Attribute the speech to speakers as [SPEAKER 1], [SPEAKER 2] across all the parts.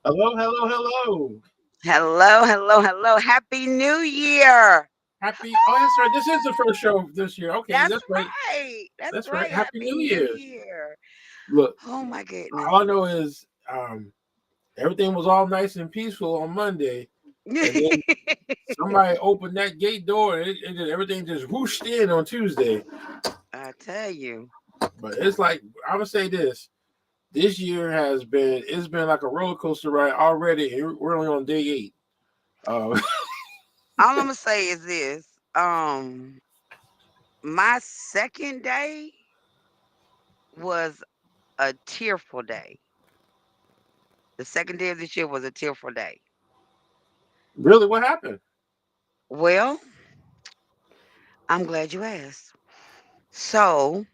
[SPEAKER 1] Hello, hello, hello.
[SPEAKER 2] Hello, hello, hello. Happy New Year.
[SPEAKER 1] Happy. Oh, that's right. This is the first show of this year. Okay,
[SPEAKER 2] That's
[SPEAKER 1] that's right.
[SPEAKER 2] right. That's
[SPEAKER 1] That's right.
[SPEAKER 2] right.
[SPEAKER 1] Happy
[SPEAKER 2] Happy
[SPEAKER 1] New
[SPEAKER 2] New
[SPEAKER 1] Year.
[SPEAKER 2] Year.
[SPEAKER 1] Look,
[SPEAKER 2] Oh my goodness.
[SPEAKER 1] all I know is everything was all nice and peaceful on Monday, and then somebody opened that gate door, and everything just whooshed in on Tuesday.
[SPEAKER 2] I tell you.
[SPEAKER 1] But it's like I'm gonna say this: this year has been it's been like a roller coaster ride already, and we're only on day 8. Uh,
[SPEAKER 2] All I'm gonna say is this. My second day was a tearful day. The second day of this year was a tearful day.
[SPEAKER 1] really, what happened?
[SPEAKER 2] Well, I'm glad you asked. So,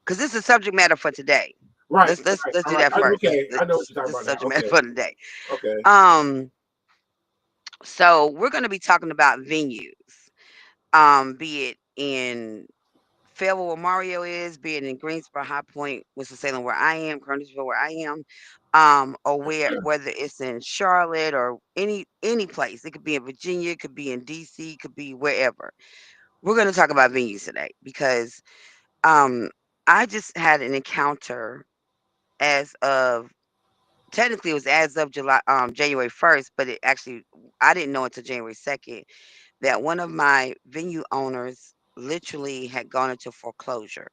[SPEAKER 2] because this is subject matter for today.
[SPEAKER 1] Right,
[SPEAKER 2] Let's
[SPEAKER 1] all
[SPEAKER 2] do
[SPEAKER 1] right.
[SPEAKER 2] that first.
[SPEAKER 1] Okay, I know what you're talking
[SPEAKER 2] This
[SPEAKER 1] about now.
[SPEAKER 2] subject matter
[SPEAKER 1] Okay,
[SPEAKER 2] for today.
[SPEAKER 1] okay.
[SPEAKER 2] Um, so we're gonna be talking about venues. Be it in Fayetteville where Mario is, be it in Greensboro, High Point, Winston-Salem where I am, Kernersville where I am, or whether it's in Charlotte or any place. It could be in Virginia, it could be in DC, it could be wherever. We're gonna talk about venues today because um I just had an encounter as of technically it was as of January 1st, but it actually I didn't know until January 2nd that one of my venue owners literally had gone into foreclosure,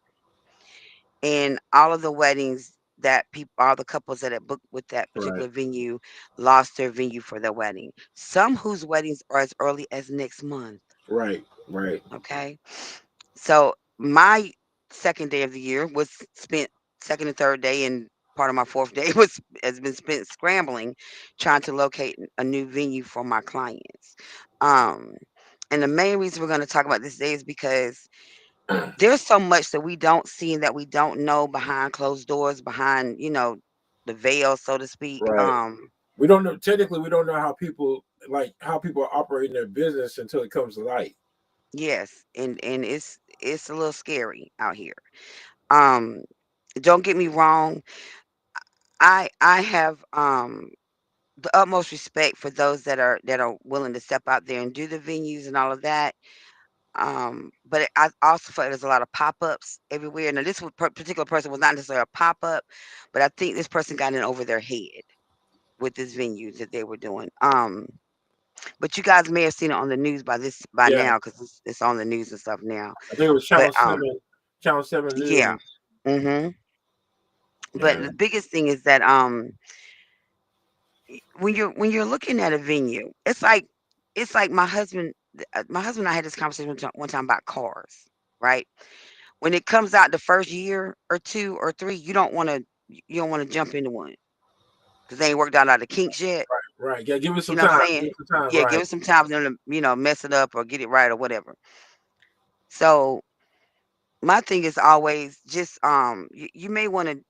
[SPEAKER 2] and all of the weddings that people all the couples that had booked with that
[SPEAKER 1] Right,
[SPEAKER 2] particular venue lost their venue for their wedding, some whose weddings are as early as next month.
[SPEAKER 1] right, right,
[SPEAKER 2] Okay, so my second day of the year was spent, second and third day, and part of my fourth day was has been spent scrambling, trying to locate a new venue for my clients. Um, and the main reason we're going to talk about this day is because there's so much that we don't see and that we don't know behind closed doors, behind the veil, so to speak.
[SPEAKER 1] right. We don't know. Technically, we don't know how people are operating their business until it comes to light.
[SPEAKER 2] Yes, and it's a little scary out here. Um, don't get me wrong. I have the utmost respect for those that are willing to step out there and do the venues and all of that. But I also feel like there's a lot of pop-ups everywhere. Now, this particular person was not necessarily a pop-up, but I think this person got in over their head with this venue that they were doing. But you guys may have seen it on the news by
[SPEAKER 1] Yeah,
[SPEAKER 2] now because it's on the news and stuff now.
[SPEAKER 1] I think it was
[SPEAKER 2] But
[SPEAKER 1] Channel Seven
[SPEAKER 2] yeah.
[SPEAKER 1] News.
[SPEAKER 2] hmm But
[SPEAKER 1] Yeah,
[SPEAKER 2] the biggest thing is that when you're looking at a venue, it's like my husband and I had this conversation one time about cars, right? When it comes out the first year or two or three, you don't want to jump into one because they ain't worked out all the kinks yet.
[SPEAKER 1] right. Yeah, give it
[SPEAKER 2] You
[SPEAKER 1] some
[SPEAKER 2] know what I'm
[SPEAKER 1] time. Give
[SPEAKER 2] saying?
[SPEAKER 1] it some time.
[SPEAKER 2] Yeah, give
[SPEAKER 1] Right.
[SPEAKER 2] it some time for them to mess it up or get it right or whatever. So my thing is always just you may want to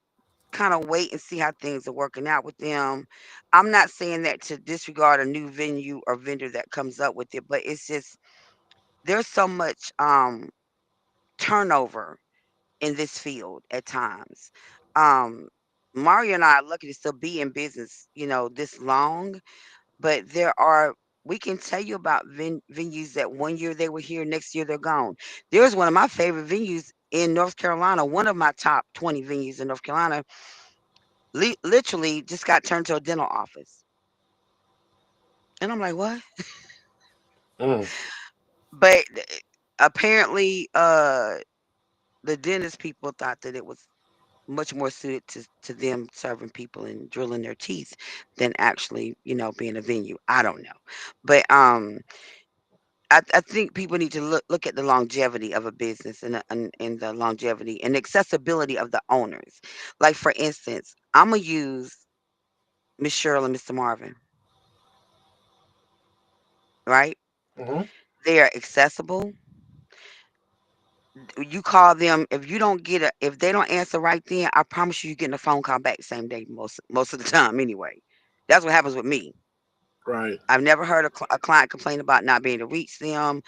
[SPEAKER 2] kind of wait and see how things are working out with them. I'm not saying that to disregard a new venue or vendor that comes up with it, but it's just there's so much turnover in this field at times. Um, Mario and I are lucky to still be in business, this long, but we can tell you about venues that one year they were here, next year they're gone. There's one of my favorite venues in North Carolina, one of my top 20 venues in North Carolina, literally just got turned to a dental office. And I'm like, what?
[SPEAKER 1] Mm,
[SPEAKER 2] But apparently, the dentist people thought that it was much more suited to them serving people and drilling their teeth than actually, being a venue. I don't know. But I think people need to look at the longevity of a business and the longevity and accessibility of the owners. Like for instance, I'm gonna use Miss Cheryl and Mr. Marvin, right?
[SPEAKER 1] hmm
[SPEAKER 2] They are accessible. You call them, if you don't get if they don't answer right then, I promise you're getting a phone call back the same day most of the time anyway. That's what happens with me.
[SPEAKER 1] Right.
[SPEAKER 2] I've never heard a client complain about not being able to reach them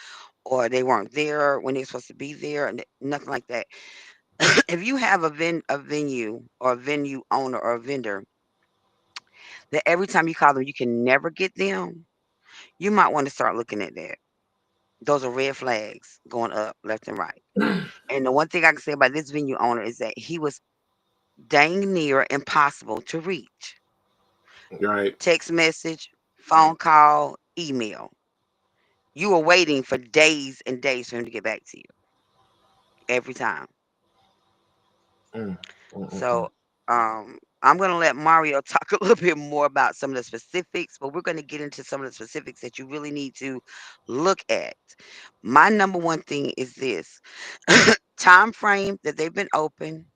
[SPEAKER 2] or they weren't there when they're supposed to be there and nothing like that. If you have a venue or a venue owner or a vendor that every time you call them, you can never get them, you might want to start looking at that. Those are red flags going up left and right. And the one thing I can say about this venue owner is that he was dang near impossible to reach.
[SPEAKER 1] Right.
[SPEAKER 2] Text message, phone call, email. You were waiting for days and days for him to get back to you every time.
[SPEAKER 1] Mm, mm, mm,
[SPEAKER 2] So
[SPEAKER 1] mm.
[SPEAKER 2] I'm gonna let Mario talk a little bit more about some of the specifics, but we're gonna get into some of the specifics that you really need to look at. My number one thing is this time frame that they've been open.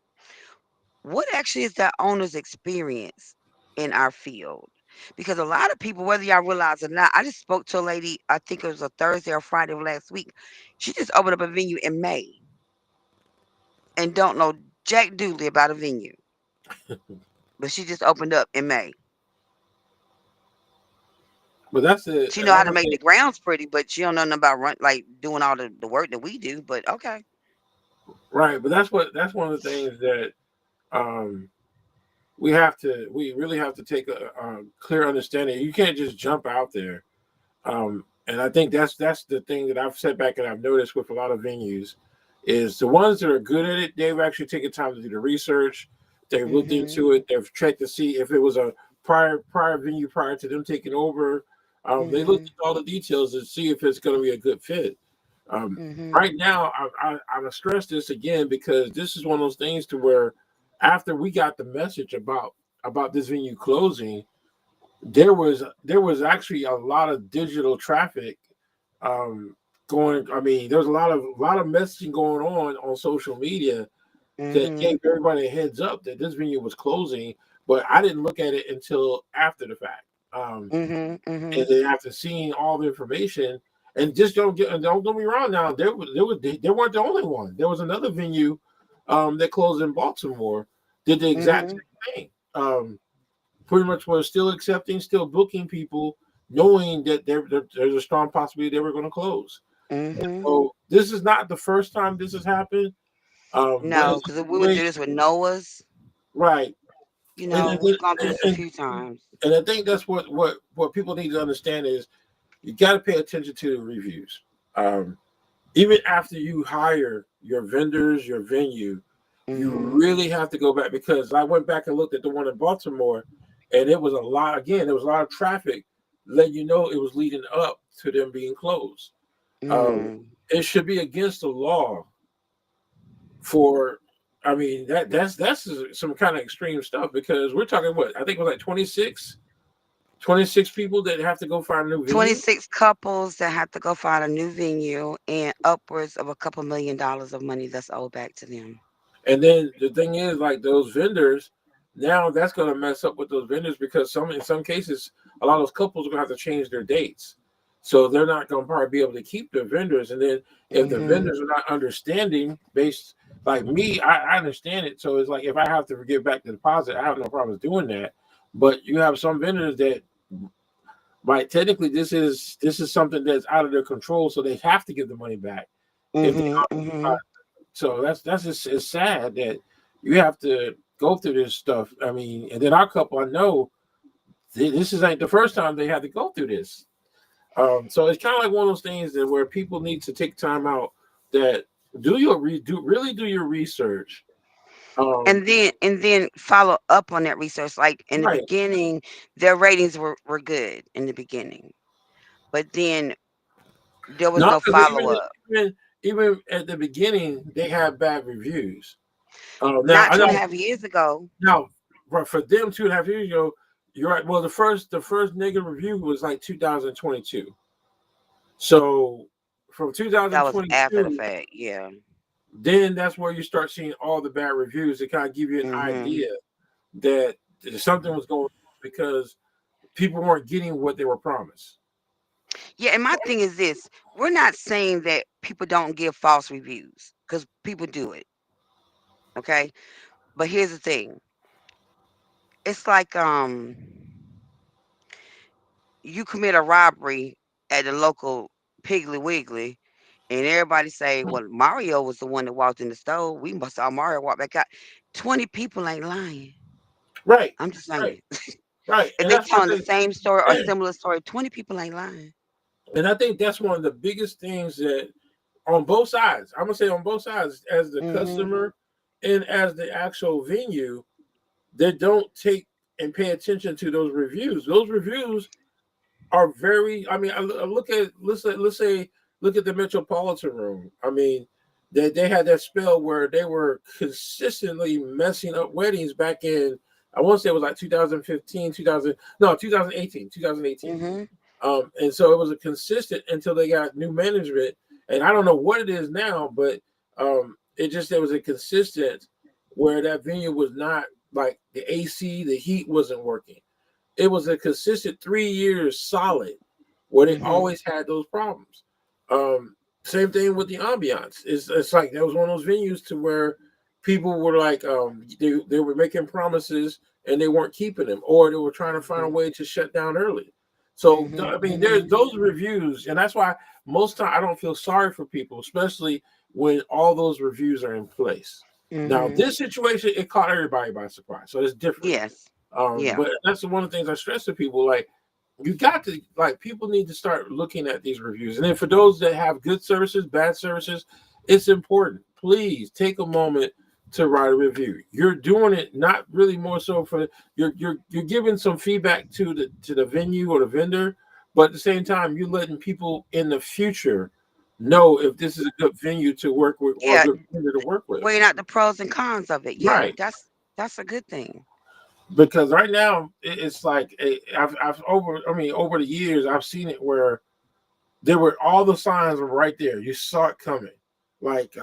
[SPEAKER 2] What actually is that owner's experience in our field? Because a lot of people, whether y'all realize or not, I just spoke to a lady, I think it was a Thursday or Friday of last week. She just opened up a venue in May and don't know Jack Dooley about a venue, but she just opened up in May.
[SPEAKER 1] But that's it.
[SPEAKER 2] She
[SPEAKER 1] And
[SPEAKER 2] know how
[SPEAKER 1] I'm
[SPEAKER 2] to
[SPEAKER 1] gonna
[SPEAKER 2] make
[SPEAKER 1] say,
[SPEAKER 2] the grounds pretty, but she don't know nothing about like doing all the work that we do. But okay.
[SPEAKER 1] right. But that's one of the things that um we really have to take a clear understanding. You can't just jump out there. And I think that's the thing that I've set back and I've noticed with a lot of venues is the ones that are good at it, they've actually taken time to do the research, they've looked
[SPEAKER 2] Mhm.
[SPEAKER 1] into it, they've checked to see if it was a prior venue prior to them taking over. They looked
[SPEAKER 2] Mhm.
[SPEAKER 1] at all the details to see if it's going to be a good fit. Um,
[SPEAKER 2] Mhm.
[SPEAKER 1] right now, I'm gonna stress this again because this is one of those things to where after we got the message about this venue closing, there was actually a lot of digital traffic um, going. I mean, there's a lot of messaging going on social media that gave
[SPEAKER 2] Mhm.
[SPEAKER 1] everybody a heads up that this venue was closing, but I didn't look at it until after the fact.
[SPEAKER 2] Mhm.
[SPEAKER 1] And
[SPEAKER 2] Mhm.
[SPEAKER 1] then after seeing all the information, and just don't get me wrong. Now they weren't the only one. There was another venue that closed in Baltimore. Did the exact
[SPEAKER 2] Mhm.
[SPEAKER 1] same thing. Pretty much was still accepting, still booking people, knowing that there's a strong possibility they were going to close.
[SPEAKER 2] Mhm.
[SPEAKER 1] So this is not the first time this has happened, but
[SPEAKER 2] No,
[SPEAKER 1] it's
[SPEAKER 2] because
[SPEAKER 1] just
[SPEAKER 2] we
[SPEAKER 1] the
[SPEAKER 2] went
[SPEAKER 1] way
[SPEAKER 2] through this with Noah's.
[SPEAKER 1] right.
[SPEAKER 2] We've gone through
[SPEAKER 1] And,
[SPEAKER 2] this a
[SPEAKER 1] and,
[SPEAKER 2] few times.
[SPEAKER 1] and I think that's what people need to understand is you got to pay attention to the reviews. Um, Even after you hire your vendors, your venue, you
[SPEAKER 2] Mhm.
[SPEAKER 1] really have to go back because I went back and looked at the one in Baltimore, and it was a lot. Again, there was a lot of traffic, letting you know it was leading up to them being closed. Um,
[SPEAKER 2] Mm.
[SPEAKER 1] it should be against the law for. I mean that's some kind of extreme stuff because we're talking what I think it was like 26 people that have to go find a new venue.
[SPEAKER 2] 26 couples that have to go find a new venue and upwards of a couple $1 million of money that's owed back to them.
[SPEAKER 1] And then the thing is, like those vendors, now that's going to mess up with those vendors because in some cases, a lot of those couples are going to have to change their dates, so they're not going to probably be able to keep their vendors. And then if the
[SPEAKER 2] Mhm.
[SPEAKER 1] vendors are not understanding, based like me, I understand it. So it's like if I have to give back the deposit, I have no problems doing that. But you have some vendors that, right, technically, this is something that's out of their control, so they have to give the money back if they
[SPEAKER 2] Mhm.
[SPEAKER 1] are.
[SPEAKER 2] Mhm.
[SPEAKER 1] So that's just it's sad that you have to go through this stuff. I mean, and then our couple, I know this is like the first time they had to go through this. So it's kind of like one of those things that where people need to take time out that do your research. Um,
[SPEAKER 2] And then follow up on that research. Like in the
[SPEAKER 1] right.
[SPEAKER 2] beginning, their ratings were good in the beginning, but then there was
[SPEAKER 1] Not
[SPEAKER 2] no
[SPEAKER 1] because
[SPEAKER 2] follow up.
[SPEAKER 1] even at the beginning they had bad reviews. Now
[SPEAKER 2] Not
[SPEAKER 1] I
[SPEAKER 2] two and a
[SPEAKER 1] know
[SPEAKER 2] half years ago.
[SPEAKER 1] now for them 2.5 years ago, you're right. Well, the first negative review was like 2022. So from
[SPEAKER 2] That was after the
[SPEAKER 1] 2022,
[SPEAKER 2] fact. Yeah.
[SPEAKER 1] then that's where you start seeing all the bad reviews to kind of give you an
[SPEAKER 2] Mhm.
[SPEAKER 1] idea that something was going on because people weren't getting what they were promised.
[SPEAKER 2] Yeah, and my thing is this: we're not saying that people don't give false reviews because people do it. Okay, but here's the thing: it's like you commit a robbery at the local Piggly Wiggly, and everybody say, "Well, Mario was the one that walked in the store. We must saw Mario walk back out." 20 people ain't lying.
[SPEAKER 1] Right,
[SPEAKER 2] I'm just
[SPEAKER 1] right.
[SPEAKER 2] saying.
[SPEAKER 1] Right,
[SPEAKER 2] If
[SPEAKER 1] and
[SPEAKER 2] they
[SPEAKER 1] that's one
[SPEAKER 2] telling the
[SPEAKER 1] thing.
[SPEAKER 2] same story or similar story, 20 people ain't lying.
[SPEAKER 1] And I think that's one of the biggest things that on both sides, I'm gonna say on both sides, as the
[SPEAKER 2] Mhm.
[SPEAKER 1] customer and as the actual venue, they don't take and pay attention to those reviews. Those reviews are very. I mean, I look at let's say look at the Metropolitan Room. I mean, they had that spell where they were consistently messing up weddings back in. I want to say it was like 2015, 2000, no, 2018, 2018.
[SPEAKER 2] Mhm.
[SPEAKER 1] And so it was a consistent until they got new management. And I don't know what it is now, but it just there was a consistent where that venue was not like the AC, the heat wasn't working. It was a consistent 3 years solid where they
[SPEAKER 2] Mhm.
[SPEAKER 1] always had those problems. Same thing with the ambiance. It's like that was one of those venues to where people were like they were making promises and they weren't keeping them, or they were trying to find a
[SPEAKER 2] Mhm.
[SPEAKER 1] way to shut down early. So
[SPEAKER 2] Mhm.
[SPEAKER 1] I mean, there's
[SPEAKER 2] Mhm.
[SPEAKER 1] those reviews, and that's why most time I don't feel sorry for people, especially when all those reviews are in place. Now,
[SPEAKER 2] Mhm.
[SPEAKER 1] this situation it caught everybody by surprise, so it's different.
[SPEAKER 2] Yes. Yeah.
[SPEAKER 1] But that's one of the things I stress to people. Like, you got to like people need to start looking at these reviews. And then for those that have good services, bad services, it's important. Please take a moment to write a review. You're doing it not really more so for you're giving some feedback to the venue or the vendor, but at the same time you're letting people in the future know if this is a good venue to work with or a
[SPEAKER 2] Yeah.
[SPEAKER 1] good vendor to work with.
[SPEAKER 2] Weighing out the pros and cons of it. Yeah.
[SPEAKER 1] Right.
[SPEAKER 2] That's a good thing.
[SPEAKER 1] Because right now it's like I've over the years I've seen it where there were all the signs were right there. You saw it coming, like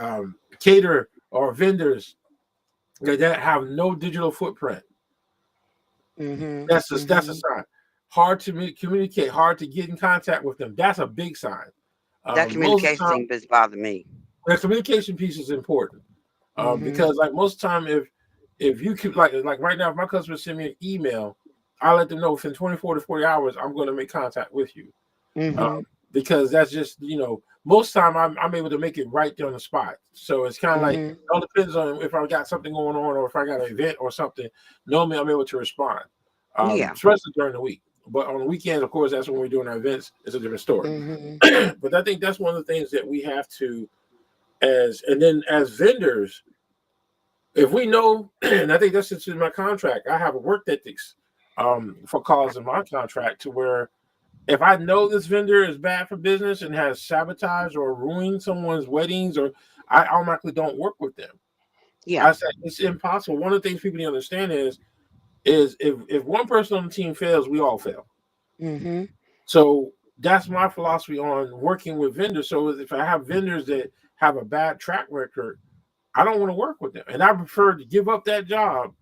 [SPEAKER 1] cater or vendors that have no digital footprint.
[SPEAKER 2] Mhm.
[SPEAKER 1] That's a
[SPEAKER 2] Mhm.
[SPEAKER 1] sign. Hard to communicate, hard to get in contact with them. That's a big sign.
[SPEAKER 2] That
[SPEAKER 1] Most of the
[SPEAKER 2] communication
[SPEAKER 1] time,
[SPEAKER 2] thing just bothered me.
[SPEAKER 1] the communication piece is important
[SPEAKER 2] Mhm.
[SPEAKER 1] because like most of the time if you keep like right now if my customers send me an email, I let them know within 24 to 40 hours I'm going to make contact with you. um,
[SPEAKER 2] Mhm.
[SPEAKER 1] because that's just most time I'm able to make it right there on the spot. So it's kind of like it
[SPEAKER 2] Mhm.
[SPEAKER 1] all depends on if I got something going on or if I got an event or something. Normally I'm able to respond,
[SPEAKER 2] Yeah.
[SPEAKER 1] especially during the week. But on the weekends, of course, that's when we're doing our events. It's a different story.
[SPEAKER 2] Mhm.
[SPEAKER 1] But I think that's one of the things that we have to and then as vendors, if we know, and I think that's just in my contract, I have a work ethics for cause in my contract to where if I know this vendor is bad for business and has sabotaged or ruined someone's weddings, or I automatically don't work with them.
[SPEAKER 2] Yeah.
[SPEAKER 1] I said it's impossible. One of the things people need to understand is if one person on the team fails, we all fail.
[SPEAKER 2] Mhm.
[SPEAKER 1] So that's my philosophy on working with vendors. So if I have vendors that have a bad track record, I don't want to work with them, and I prefer to give up that job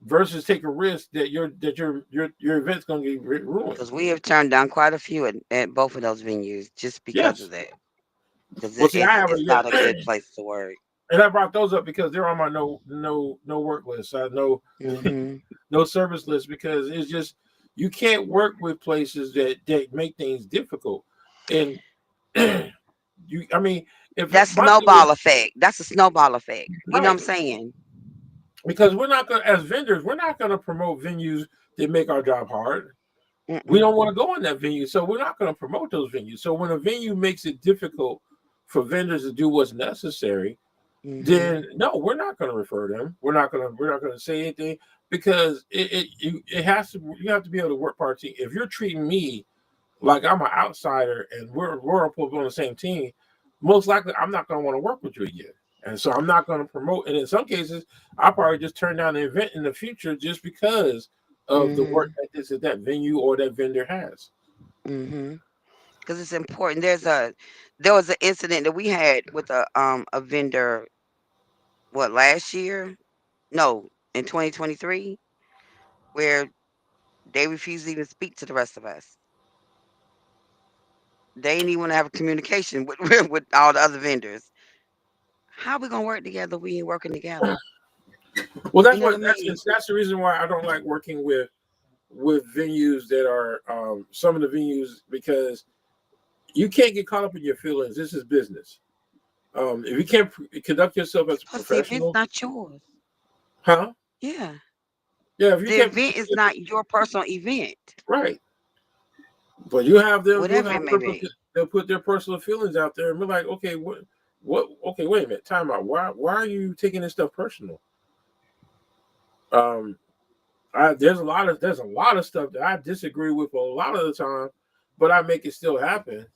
[SPEAKER 1] versus take a risk that your event's going to get ruined.
[SPEAKER 2] Because we have turned down quite a few at both of those venues just because
[SPEAKER 1] Yes.
[SPEAKER 2] of that. Because
[SPEAKER 1] Well, see, I have
[SPEAKER 2] it's not a
[SPEAKER 1] a
[SPEAKER 2] good place to work.
[SPEAKER 1] and I brought those up because they're on my no work list.
[SPEAKER 2] Mhm.
[SPEAKER 1] No service list because it's just you can't work with places that make things difficult. And you, I mean, if
[SPEAKER 2] That
[SPEAKER 1] my thing is
[SPEAKER 2] snowball effect. That's a snowball effect. You know what
[SPEAKER 1] right
[SPEAKER 2] I'm saying?
[SPEAKER 1] because we're not going to as vendors we're not going to promote venues that make our job hard. We
[SPEAKER 2] Mm-mm.
[SPEAKER 1] don't want to go in that venue, so we're not going to promote those venues. So when a venue makes it difficult for vendors to do what's necessary,
[SPEAKER 2] Mhm.
[SPEAKER 1] then no, we're not going to refer them. We're not going to say anything because it has to. You have to be able to work part team. If you're treating me like I'm an outsider and we're both on the same team, most likely I'm not going to want to work with you again. And so I'm not going to promote. And in some cases, I'll probably just turn down the event in the future just because of the work
[SPEAKER 2] Mhm.
[SPEAKER 1] ethics that that venue or that vendor has.
[SPEAKER 2] Mhm. Because it's important. There was an incident that we had with a vendor. What, last year? No, in 2023, where they refused to even speak to the rest of us. They didn't even want to have a communication with with all the other vendors. How we gonna work together? We ain't working together.
[SPEAKER 1] Well,
[SPEAKER 2] You know what I mean?
[SPEAKER 1] that's the reason why I don't like working with venues that are some of the venues because you can't get caught up in your feelings. This is business. If you can't conduct yourself as a
[SPEAKER 2] Plus, the event's
[SPEAKER 1] professional,
[SPEAKER 2] not yours.
[SPEAKER 1] huh?
[SPEAKER 2] Yeah.
[SPEAKER 1] Yeah, if you
[SPEAKER 2] The
[SPEAKER 1] can't,
[SPEAKER 2] event is not your personal event,
[SPEAKER 1] right. But you have them, you'll
[SPEAKER 2] whatever it
[SPEAKER 1] have
[SPEAKER 2] may
[SPEAKER 1] purpose.
[SPEAKER 2] be.
[SPEAKER 1] They'll put their personal feelings out there and be like, okay, okay, wait a minute, time out. Why are you taking this stuff personal? Um, there's a lot of stuff that I disagree with a lot of the time, but I make it still happen.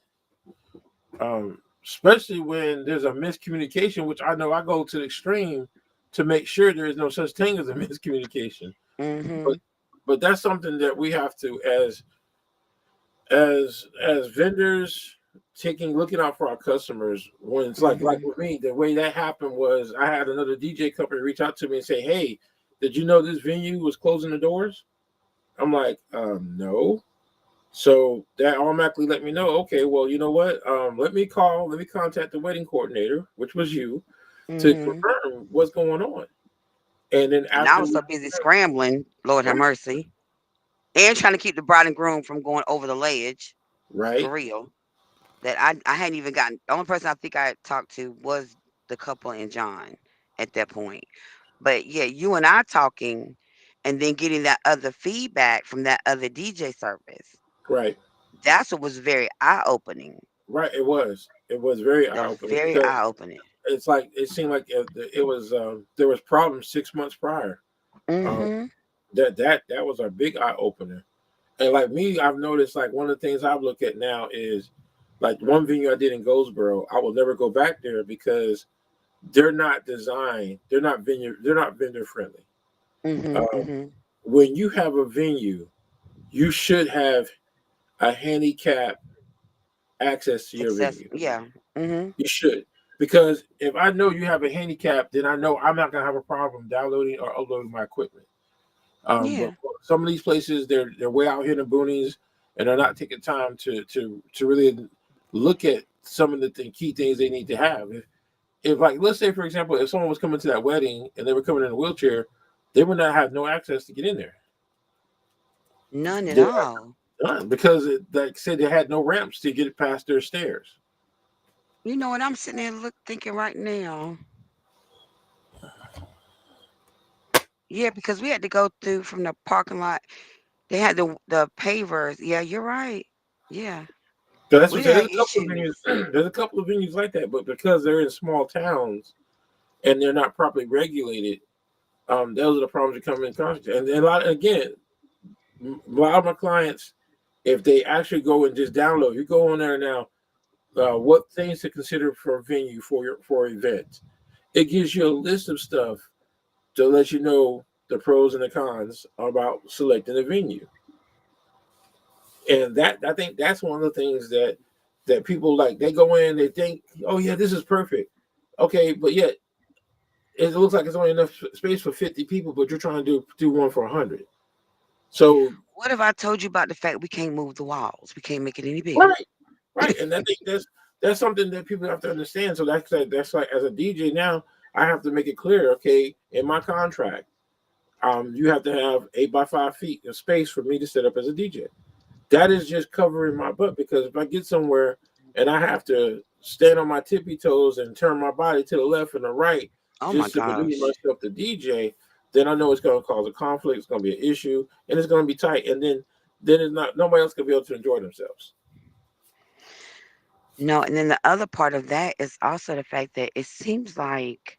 [SPEAKER 1] Especially when there's a miscommunication, which I know I go to the extreme to make sure there is no such thing as a miscommunication. But
[SPEAKER 2] Mhm.
[SPEAKER 1] but that's something that we have to, as vendors, taking looking out for our customers. When it's like
[SPEAKER 2] Mhm.
[SPEAKER 1] with me, the way that happened was I had another DJ company reach out to me and say, "Hey, did you know this venue was closing the doors?" I'm like, no. So that automatically let me know, okay, well, you know what? Let me contact the wedding coordinator, which was you, to
[SPEAKER 2] Mhm.
[SPEAKER 1] confirm what's going on. And then
[SPEAKER 2] And I
[SPEAKER 1] after
[SPEAKER 2] was
[SPEAKER 1] we,
[SPEAKER 2] so busy scrambling, Lord have
[SPEAKER 1] right,
[SPEAKER 2] mercy, and trying to keep the bride and groom from going over the ledge for
[SPEAKER 1] right,
[SPEAKER 2] real. That I hadn't even gotten. The only person I think I talked to was the couple and John at that point. But yeah, you and I talking, and then getting that other feedback from that other DJ service.
[SPEAKER 1] right,
[SPEAKER 2] That's what was very eye opening.
[SPEAKER 1] right. It was very eye
[SPEAKER 2] That's
[SPEAKER 1] opening
[SPEAKER 2] very
[SPEAKER 1] because
[SPEAKER 2] eye opening.
[SPEAKER 1] it's like it seemed like it was there was problems 6 months prior. Um,
[SPEAKER 2] Mhm.
[SPEAKER 1] that was a big eye opener. And like me, I've noticed like one of the things I've looked at now is like one venue I did in Goldsboro. I will never go back there because they're not vendor friendly.
[SPEAKER 2] Mhm.
[SPEAKER 1] Uh,
[SPEAKER 2] Mhm.
[SPEAKER 1] when you have a venue, you should have a handicap access to your
[SPEAKER 2] Access.
[SPEAKER 1] venue.
[SPEAKER 2] Yeah. Mhm.
[SPEAKER 1] You should. Because if I know you have a handicap, then I know I'm not gonna have a problem downloading or uploading my equipment. But
[SPEAKER 2] Yeah.
[SPEAKER 1] some of these places, they're way out here in the boonies, and they're not taking time to really look at some of the key things they need to have. If like let's say for example, if someone was coming to that wedding and they were coming in a wheelchair, they would not have no access to get in there.
[SPEAKER 2] None at
[SPEAKER 1] They would have
[SPEAKER 2] all.
[SPEAKER 1] none because like said they had no ramps to get it past their stairs.
[SPEAKER 2] You know what I'm sitting there thinking right now? Yeah, because we had to go through from the parking lot. They had the pavers. Yeah, you're right. Yeah,
[SPEAKER 1] So that's
[SPEAKER 2] we
[SPEAKER 1] what
[SPEAKER 2] done
[SPEAKER 1] there's
[SPEAKER 2] had
[SPEAKER 1] a couple of
[SPEAKER 2] issues.
[SPEAKER 1] venues. There's a couple of venues like that, but because they're in small towns and they're not properly regulated, those are the problems that come in contact. And a lot again, a lot of my clients, if they actually go and just download, you go on there now. What things to consider for a venue for events? It gives you a list of stuff to let you know the pros and the cons about selecting a venue. And that I think that's one of the things that people like. They go in, they think, oh yeah, this is perfect. Okay, but yet it looks like it's only enough space for 50 people, but you're trying to do one for 100. So
[SPEAKER 2] What if I told you about the fact we can't move the walls? We can't make it any bigger.
[SPEAKER 1] right, right, and I think that's something that people have to understand. So that's like as a DJ now, I have to make it clear. Okay, in my contract, you have to have 8 by 5 feet of space for me to set up as a DJ. That is just covering my butt because if I get somewhere and I have to stand on my tippy toes and turn my body to the left and the right
[SPEAKER 2] Oh my
[SPEAKER 1] just to maneuver
[SPEAKER 2] gosh.
[SPEAKER 1] myself to DJ, then I know it's going to cause a conflict. It's going to be an issue, and it's going to be tight. And then it's not nobody else going to be able to enjoy themselves.
[SPEAKER 2] No, and then the other part of that is also the fact that it seems like,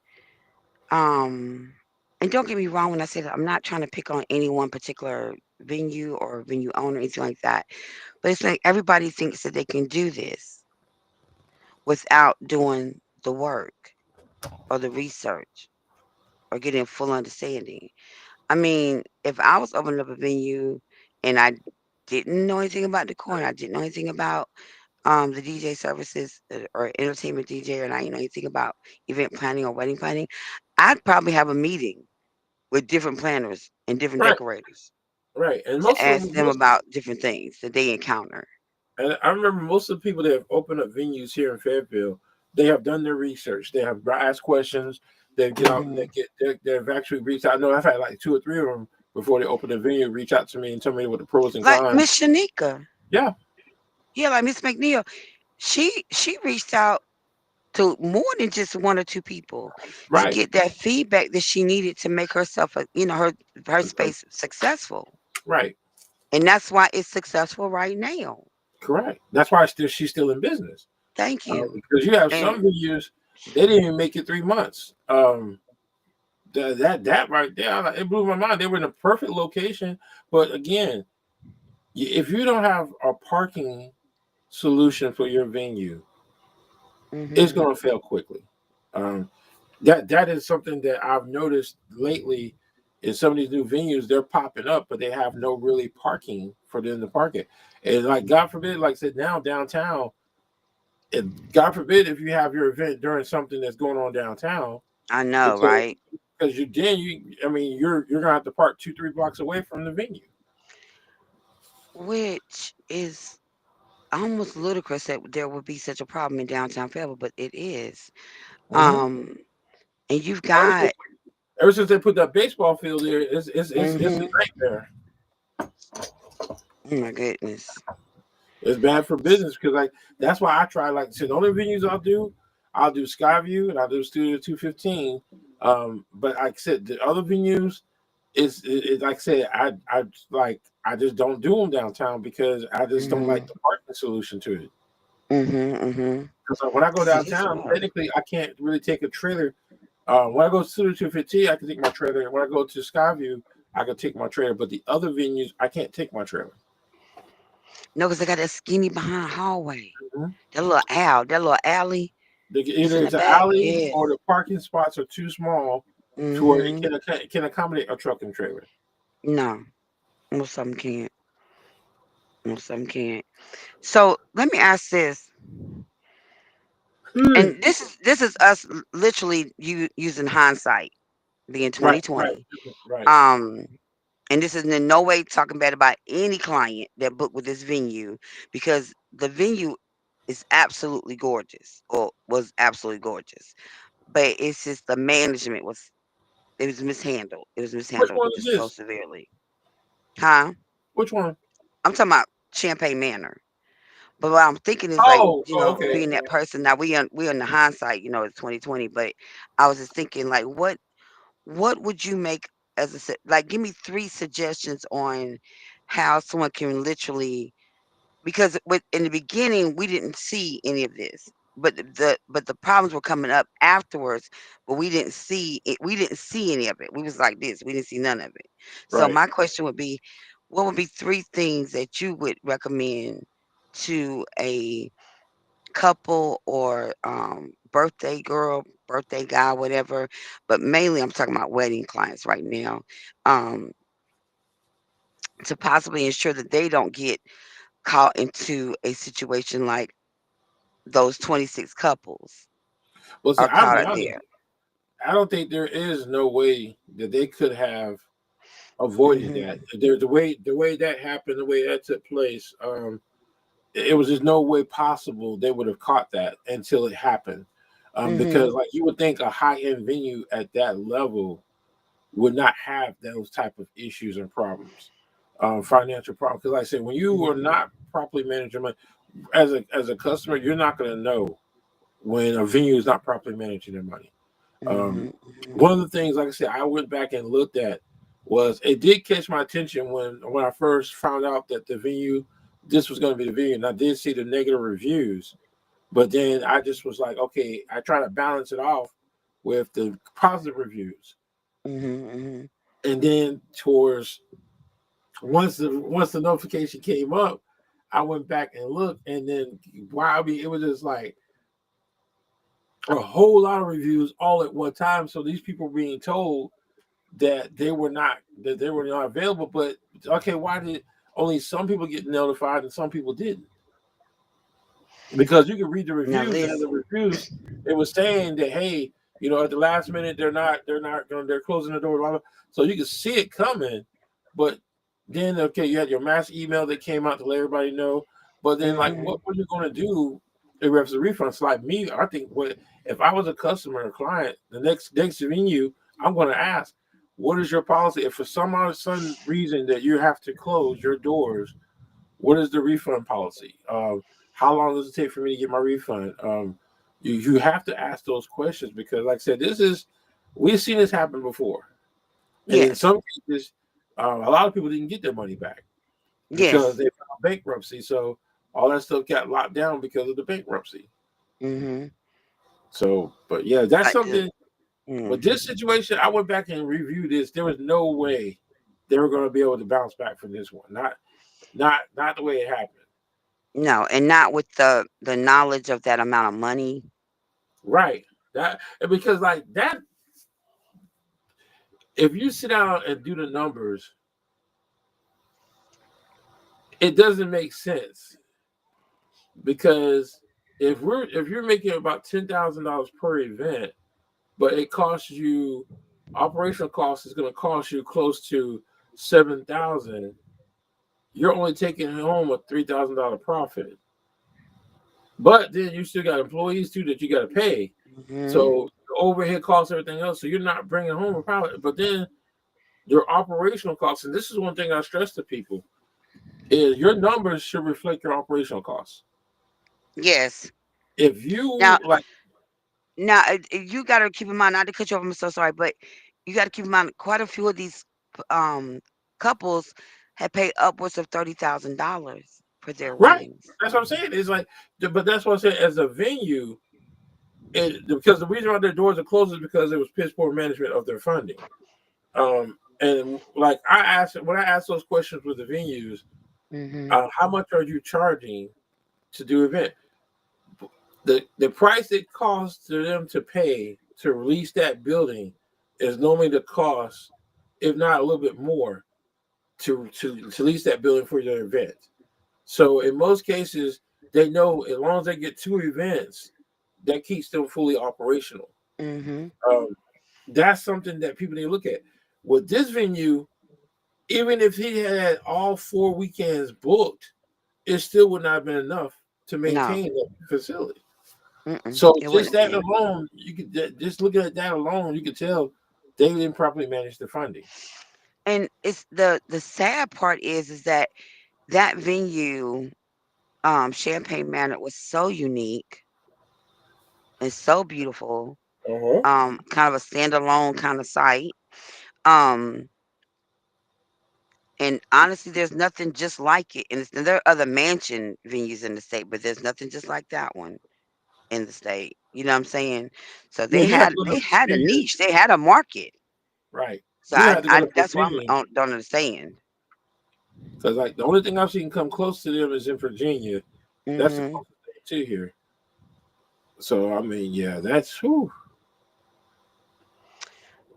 [SPEAKER 2] um, and don't get me wrong when I say that I'm not trying to pick on any one particular venue or venue owner or anything like that, but it's like everybody thinks that they can do this without doing the work or the research or getting a full understanding. I mean, if I was opening up a venue and I didn't know anything about decor and I didn't know anything about the DJ services or entertainment DJ, and I didn't know anything about event planning or wedding planning, I'd probably have a meeting with different planners and different
[SPEAKER 1] Right,
[SPEAKER 2] decorators
[SPEAKER 1] right. And
[SPEAKER 2] to
[SPEAKER 1] most of
[SPEAKER 2] ask
[SPEAKER 1] them,
[SPEAKER 2] them about different things that they encounter.
[SPEAKER 1] and I remember most of the people that have opened up venues here in Fayetteville, they have done their research. They have asked questions. They get out.
[SPEAKER 2] Hmm.
[SPEAKER 1] They've actually reached out. I know I've had like two or three of them before they open the venue reach out to me and tell me what the pros and
[SPEAKER 2] Like
[SPEAKER 1] cons.
[SPEAKER 2] Miss Shanika.
[SPEAKER 1] Yeah,
[SPEAKER 2] Yeah, like Miss McNeil. She reached out to more than just one or two people to
[SPEAKER 1] Right,
[SPEAKER 2] get that feedback that she needed to make herself, her space successful.
[SPEAKER 1] right,
[SPEAKER 2] And that's why it's successful right now.
[SPEAKER 1] correct. That's why she's still in business.
[SPEAKER 2] Thank you.
[SPEAKER 1] Because you have
[SPEAKER 2] And
[SPEAKER 1] some venues, they didn't even make it 3 months. That right there, it blew my mind. They were in a perfect location, but again, if you don't have a parking solution for your venue, it's
[SPEAKER 2] mhm.
[SPEAKER 1] going to fail quickly. Um, that is something that I've noticed lately in some of these new venues. They're popping up, but they have no really parking for them to park it. And like God forbid, like I said, now downtown, God forbid if you have your event during something that's going on downtown,
[SPEAKER 2] I know,
[SPEAKER 1] because
[SPEAKER 2] right?
[SPEAKER 1] I mean, you're gonna have to park 2-3 blocks away from the venue.
[SPEAKER 2] Which is almost ludicrous that there would be such a problem in downtown Fayetteville, but it is.
[SPEAKER 1] Mm-hmm.
[SPEAKER 2] Um, and you've
[SPEAKER 1] Ever since,
[SPEAKER 2] got
[SPEAKER 1] ever since they put that baseball field there, it's a
[SPEAKER 2] mhm.
[SPEAKER 1] nightmare.
[SPEAKER 2] Oh my goodness.
[SPEAKER 1] It's bad for business because like that's why I try like so the only venues I'll do Skyview and I'll do Studio 215. But like I said, the other venues like I said, I just don't do them downtown because I just don't like
[SPEAKER 2] Mhm.
[SPEAKER 1] the parking solution to it.
[SPEAKER 2] Mhm. Mhm.
[SPEAKER 1] Because when I go
[SPEAKER 2] See, this
[SPEAKER 1] downtown,
[SPEAKER 2] rough.
[SPEAKER 1] technically I can't really take a trailer. When I go to Studio 215, I can take my trailer. When I go to Skyview, I can take my trailer. But the other venues, I can't take my trailer.
[SPEAKER 2] No, because they got that skinny behind hallway.
[SPEAKER 1] Mhm.
[SPEAKER 2] That little alley. It's
[SPEAKER 1] Either
[SPEAKER 2] in the
[SPEAKER 1] it's an
[SPEAKER 2] back.
[SPEAKER 1] alley
[SPEAKER 2] Yeah.
[SPEAKER 1] or the parking spots are too small to where
[SPEAKER 2] Mhm.
[SPEAKER 1] it can accommodate a truck and trailer.
[SPEAKER 2] No, most of them can't. Most of them can't. So let me ask this,
[SPEAKER 1] Hmm.
[SPEAKER 2] and this is us literally using hindsight, being
[SPEAKER 1] Right, right,
[SPEAKER 2] 2020.
[SPEAKER 1] right,
[SPEAKER 2] Um, and this is in no way talking bad about any client that booked with this venue because the venue is absolutely gorgeous or was absolutely gorgeous. But it's just the management was it was mishandled. It was
[SPEAKER 1] Which
[SPEAKER 2] mishandled
[SPEAKER 1] one is
[SPEAKER 2] just so
[SPEAKER 1] this?
[SPEAKER 2] severely. Huh?
[SPEAKER 1] Which one?
[SPEAKER 2] I'm talking about Champagne Manor. But what I'm thinking is like,
[SPEAKER 1] Okay.
[SPEAKER 2] being that person. Now we in the hindsight, it's 2020. But I was just thinking like, what would you make as like? Give me three suggestions on how someone can literally because with in the beginning we didn't see any of this. But the problems were coming up afterwards, but we didn't see it. We didn't see any of it. We was like this. We didn't see none of it. So
[SPEAKER 1] Right.
[SPEAKER 2] my question would be, what would be three things that you would recommend to a couple or birthday girl, birthday guy, whatever? But mainly, I'm talking about wedding clients right now. Um, to possibly ensure that they don't get caught into a situation like those 26 couples
[SPEAKER 1] Well, see,
[SPEAKER 2] are
[SPEAKER 1] I'll
[SPEAKER 2] caught
[SPEAKER 1] be
[SPEAKER 2] up
[SPEAKER 1] honest.
[SPEAKER 2] there.
[SPEAKER 1] I don't think there is no way that they could have avoided that.
[SPEAKER 2] Mhm.
[SPEAKER 1] There's the way that happened, the way that took place. It was just no way possible they would have caught that until it happened. Because
[SPEAKER 2] Mhm.
[SPEAKER 1] like you would think a high end venue at that level would not have those type of issues and problems, financial problems. Because like I said, when you are
[SPEAKER 2] Mhm.
[SPEAKER 1] not properly managing money as a customer, you're not going to know when a venue is not properly managing their money. Um,
[SPEAKER 2] Mhm. Mhm.
[SPEAKER 1] one of the things, like I said, I went back and looked at was it did catch my attention when I first found out that the venue this was going to be the venue, and I did see the negative reviews, but then I just was like, okay, I try to balance it off with the positive reviews,
[SPEAKER 2] Mhm. Mhm.
[SPEAKER 1] and then towards once the notification came up, I went back and looked, and then wow, I mean, it was just like a whole lot of reviews all at one time. So these people were being told that they were not available. But okay, why did only some people get notified and some people didn't? Because you can read the
[SPEAKER 2] Now
[SPEAKER 1] reviews, and the
[SPEAKER 2] listen.
[SPEAKER 1] reviews it was saying that hey, at the last minute they're not going they're closing the door, blah, blah. So you can see it coming, but then okay, you had your mass email that came out to let everybody know. But then like, what
[SPEAKER 2] Mhm.
[SPEAKER 1] were you going to do if there's a refund? It's like me, I think what if I was a customer or client, the next venue, I'm going to ask, what is your policy? If for some reason that you have to close your doors, what is the refund policy? How long does it take for me to get my refund? You have to ask those questions because, like I said, we've seen this happen before, and in
[SPEAKER 2] Yes.
[SPEAKER 1] some cases, a lot of people didn't get their money back because
[SPEAKER 2] Yes.
[SPEAKER 1] they filed bankruptcy. So all that stuff got locked down because of the bankruptcy.
[SPEAKER 2] Mm-hmm.
[SPEAKER 1] So, but yeah, that's
[SPEAKER 2] Like the
[SPEAKER 1] something. But
[SPEAKER 2] mm,
[SPEAKER 1] this situation, I went back and reviewed this. There was no way they were going to be able to bounce back from this one. Not the way it happened.
[SPEAKER 2] no, and not with the knowledge of that amount of money.
[SPEAKER 1] Right. That because like that, if you sit down and do the numbers, it doesn't make sense because if you're making about $10,000 per event, but it costs you operational cost is going to cost you close to 7,000. You're only taking home a $3,000 profit. But then you still got employees too that you got to pay.
[SPEAKER 2] Mm-hmm.
[SPEAKER 1] So overhead costs, everything else. So you're not bringing home a profit. But then your operational costs, and this is one thing I stress to people, is your numbers should reflect your operational costs.
[SPEAKER 2] Yes.
[SPEAKER 1] If you
[SPEAKER 2] Now,
[SPEAKER 1] like,
[SPEAKER 2] you got to keep in mind. Not to cut you off. I'm so sorry, but you got to keep in mind. Quite a few of these um couples have paid upwards of $30,000 for their
[SPEAKER 1] right,
[SPEAKER 2] weddings.
[SPEAKER 1] that's what I'm saying. It's like, but that's what I'm saying. As a venue, because the reason why their doors are closed is because it was piss poor management of their funding. And like when I asked those questions with the venues,
[SPEAKER 2] Mm-hmm.
[SPEAKER 1] how much are you charging to do event? The price it costs to them to pay to release that building is normally the cost, if not a little bit more, to lease that building for their event. So in most cases, they know as long as they get two events, that keeps them fully operational.
[SPEAKER 2] Mm-hmm.
[SPEAKER 1] Um, that's something that people need to look at. With this venue, even if he had all 4 weekends booked, it still would not have been enough to
[SPEAKER 2] No.
[SPEAKER 1] maintain that facility.
[SPEAKER 2] Mm-mm.
[SPEAKER 1] So
[SPEAKER 2] It
[SPEAKER 1] just
[SPEAKER 2] wouldn't
[SPEAKER 1] that
[SPEAKER 2] have been.
[SPEAKER 1] alone, you could just looking at that alone, you could tell they didn't properly manage the funding.
[SPEAKER 2] And it's the sad part is that that venue, Champagne Manor, was so unique and so beautiful.
[SPEAKER 1] Uh-huh.
[SPEAKER 2] Kind of a standalone kind of site. Um, and honestly, there's nothing just like it. And there are other mansion venues in the state, but there's nothing just like that one in the state. You know what I'm saying? So
[SPEAKER 1] Yeah,
[SPEAKER 2] they
[SPEAKER 1] you have
[SPEAKER 2] had
[SPEAKER 1] to go to
[SPEAKER 2] they had a
[SPEAKER 1] Virginia,
[SPEAKER 2] niche. They had a market.
[SPEAKER 1] right?
[SPEAKER 2] So
[SPEAKER 1] You have to go
[SPEAKER 2] I
[SPEAKER 1] to
[SPEAKER 2] that's what
[SPEAKER 1] Virginia
[SPEAKER 2] don't understand.
[SPEAKER 1] because like the only thing I've seen come close to them is in Virginia. That's the
[SPEAKER 2] Hmm.
[SPEAKER 1] closest thing to here. So I mean, yeah, that's whew,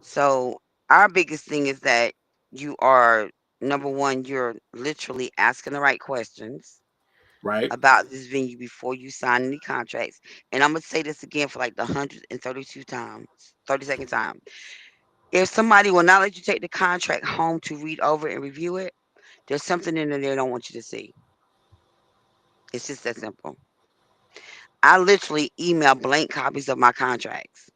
[SPEAKER 2] So our biggest thing is that you are number one, you're literally asking the right questions
[SPEAKER 1] right.
[SPEAKER 2] about this venue before you sign any contracts. And I'm gonna say this again for like the 132 times, 32nd time. If somebody will not let you take the contract home to read over and review it, there's something in there they don't want you to see. It's just that simple. I literally email blank copies of my contracts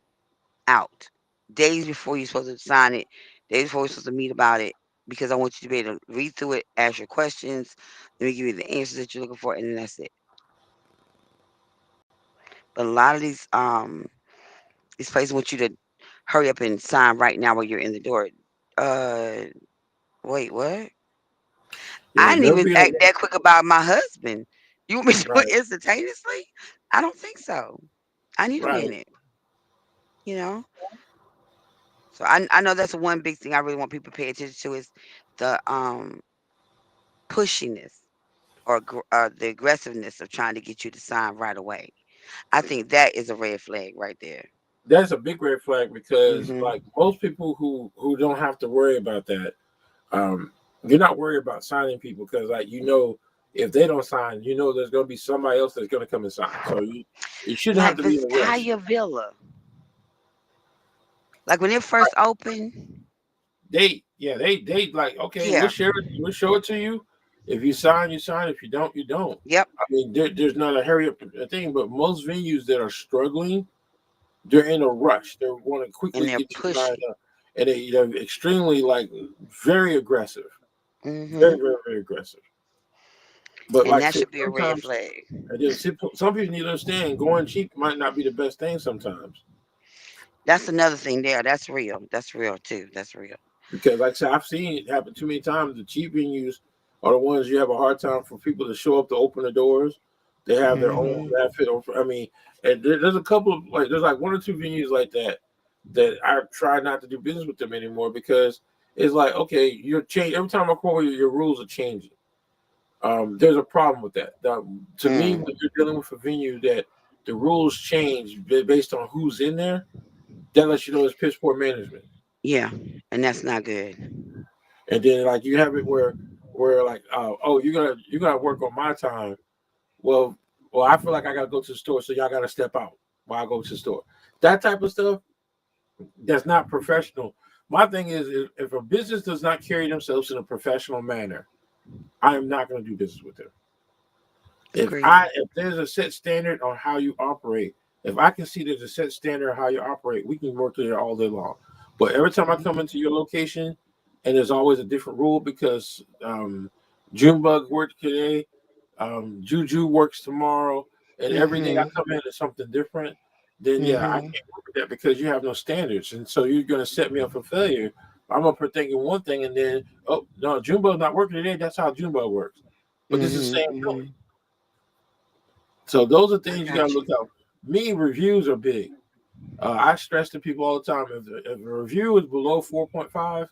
[SPEAKER 2] out days before you're supposed to sign it, days before we're supposed to meet about it, because I want you to be able to read through it, ask your questions, let me give you the answers that you're looking for, and then that's it. But a lot of these places want you to hurry up and sign right now while you're in the door. Uh, wait, what? I
[SPEAKER 1] Yeah,
[SPEAKER 2] didn't
[SPEAKER 1] they'll
[SPEAKER 2] even
[SPEAKER 1] be
[SPEAKER 2] act that quick about my husband. You want me to do
[SPEAKER 1] right,
[SPEAKER 2] it instantaneously? I don't think so. I need a
[SPEAKER 1] right.
[SPEAKER 2] minute, you know? So I know that's one big thing I really want people to pay attention to is the pushiness or the aggressiveness of trying to get you to sign right away. I think that is a red flag right there.
[SPEAKER 1] That's a big red flag because
[SPEAKER 2] Mhm.
[SPEAKER 1] like most people who don't have to worry about that, um, you're not worried about signing people because like if they don't sign, there's gonna be somebody else that's gonna come and sign. So you shouldn't have
[SPEAKER 2] Like
[SPEAKER 1] to be in a rush.
[SPEAKER 2] Vistaya Villa, like when it first opened.
[SPEAKER 1] They like okay,
[SPEAKER 2] Yeah.
[SPEAKER 1] we'll show it to you. If you sign, you sign. If you don't, you don't.
[SPEAKER 2] Yep.
[SPEAKER 1] I mean, there's not a hurry up thing, but most venues that are struggling, they're in a rush. They want to
[SPEAKER 2] And
[SPEAKER 1] quickly
[SPEAKER 2] they're
[SPEAKER 1] get you signed
[SPEAKER 2] pushy.
[SPEAKER 1] up, and they're extremely like very aggressive, very
[SPEAKER 2] Mhm.
[SPEAKER 1] very very aggressive. But
[SPEAKER 2] And
[SPEAKER 1] like I
[SPEAKER 2] that
[SPEAKER 1] said,
[SPEAKER 2] should be a red
[SPEAKER 1] sometimes,
[SPEAKER 2] flag.
[SPEAKER 1] and then some people need to understand going cheap might not be the best thing sometimes.
[SPEAKER 2] That's another thing there. That's real. That's real too. That's real.
[SPEAKER 1] Because like I said, I've seen it happen too many times. The cheap venues are the ones you have a hard time for people to show up to open the doors. They have their own
[SPEAKER 2] Hmm.
[SPEAKER 1] outfit. I mean, and there's a couple of like there's like one or two venues like that that I try not to do business with them anymore because it's like okay, you're change every time I call you, your rules are changing. There's a problem with that. To me,
[SPEAKER 2] Mm.
[SPEAKER 1] when you're dealing with a venue that the rules change based on who's in there, that lets you know it's piss poor management.
[SPEAKER 2] Yeah, and that's not good.
[SPEAKER 1] And then like you have it where like oh you're gonna work on my time. Well I feel like I gotta go to the store, so y'all gotta step out while I go to the store. That type of stuff that's not professional. My thing is if a business does not carry themselves in a professional manner, I am not gonna do business with them.
[SPEAKER 2] Agreed.
[SPEAKER 1] If there's a set standard on how you operate, if I can see there's a set standard on how you operate, we can work there all day long. But every time I come
[SPEAKER 2] Mhm.
[SPEAKER 1] into your location, and there's always a different rule because Junebug worked today, Juju works tomorrow, and every day I
[SPEAKER 2] Mhm.
[SPEAKER 1] come in is something different. Then yeah, I
[SPEAKER 2] Mhm.
[SPEAKER 1] can't work with that because you have no standards, and so you're going to set me up for failure. I'm gonna put thinking one thing, and then oh no, Junebug's not working today. That's how Junebug works. But this is the
[SPEAKER 2] Mhm.
[SPEAKER 1] same building.
[SPEAKER 2] Mhm.
[SPEAKER 1] So those are
[SPEAKER 2] I
[SPEAKER 1] things you got to
[SPEAKER 2] got
[SPEAKER 1] look
[SPEAKER 2] you.
[SPEAKER 1] out. Me, reviews are big. I stress to people all the time if a review is below 4.5,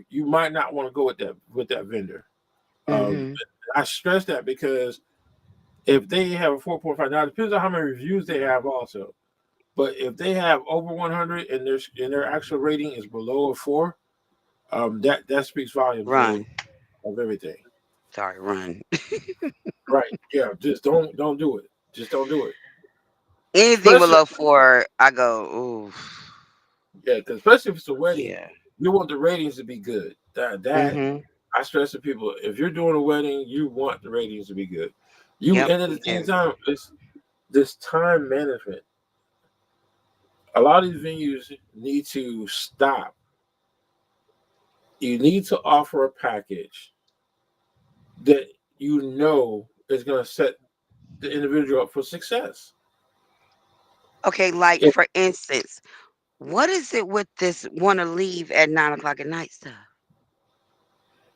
[SPEAKER 1] you might not want to go with that vendor. Um,
[SPEAKER 2] Mhm.
[SPEAKER 1] I stress that because if they have a 4.5, now it depends on how many reviews they have also. But if they have over 100 and their actual rating is below a 4, that speaks volumes
[SPEAKER 2] Run.
[SPEAKER 1] of everything.
[SPEAKER 2] Sorry, run.
[SPEAKER 1] Right? Yeah. Just don't do it. Just don't do it.
[SPEAKER 2] Anything
[SPEAKER 1] Especially
[SPEAKER 2] below 4, I go, ooh,
[SPEAKER 1] yeah, because especially if it's a wedding,
[SPEAKER 2] yeah.
[SPEAKER 1] you want the ratings to be good. That
[SPEAKER 2] Mhm.
[SPEAKER 1] I stress to people: if you're doing a wedding, you want the ratings to be good. You
[SPEAKER 2] Yep,
[SPEAKER 1] and at the
[SPEAKER 2] you
[SPEAKER 1] same
[SPEAKER 2] do.
[SPEAKER 1] time, it's this time management. A lot of these venues need to stop. You need to offer a package that you know is going to set the individual up for success.
[SPEAKER 2] Okay, like
[SPEAKER 1] If
[SPEAKER 2] for instance, what is it with this want to leave at 9 o'clock at night stuff?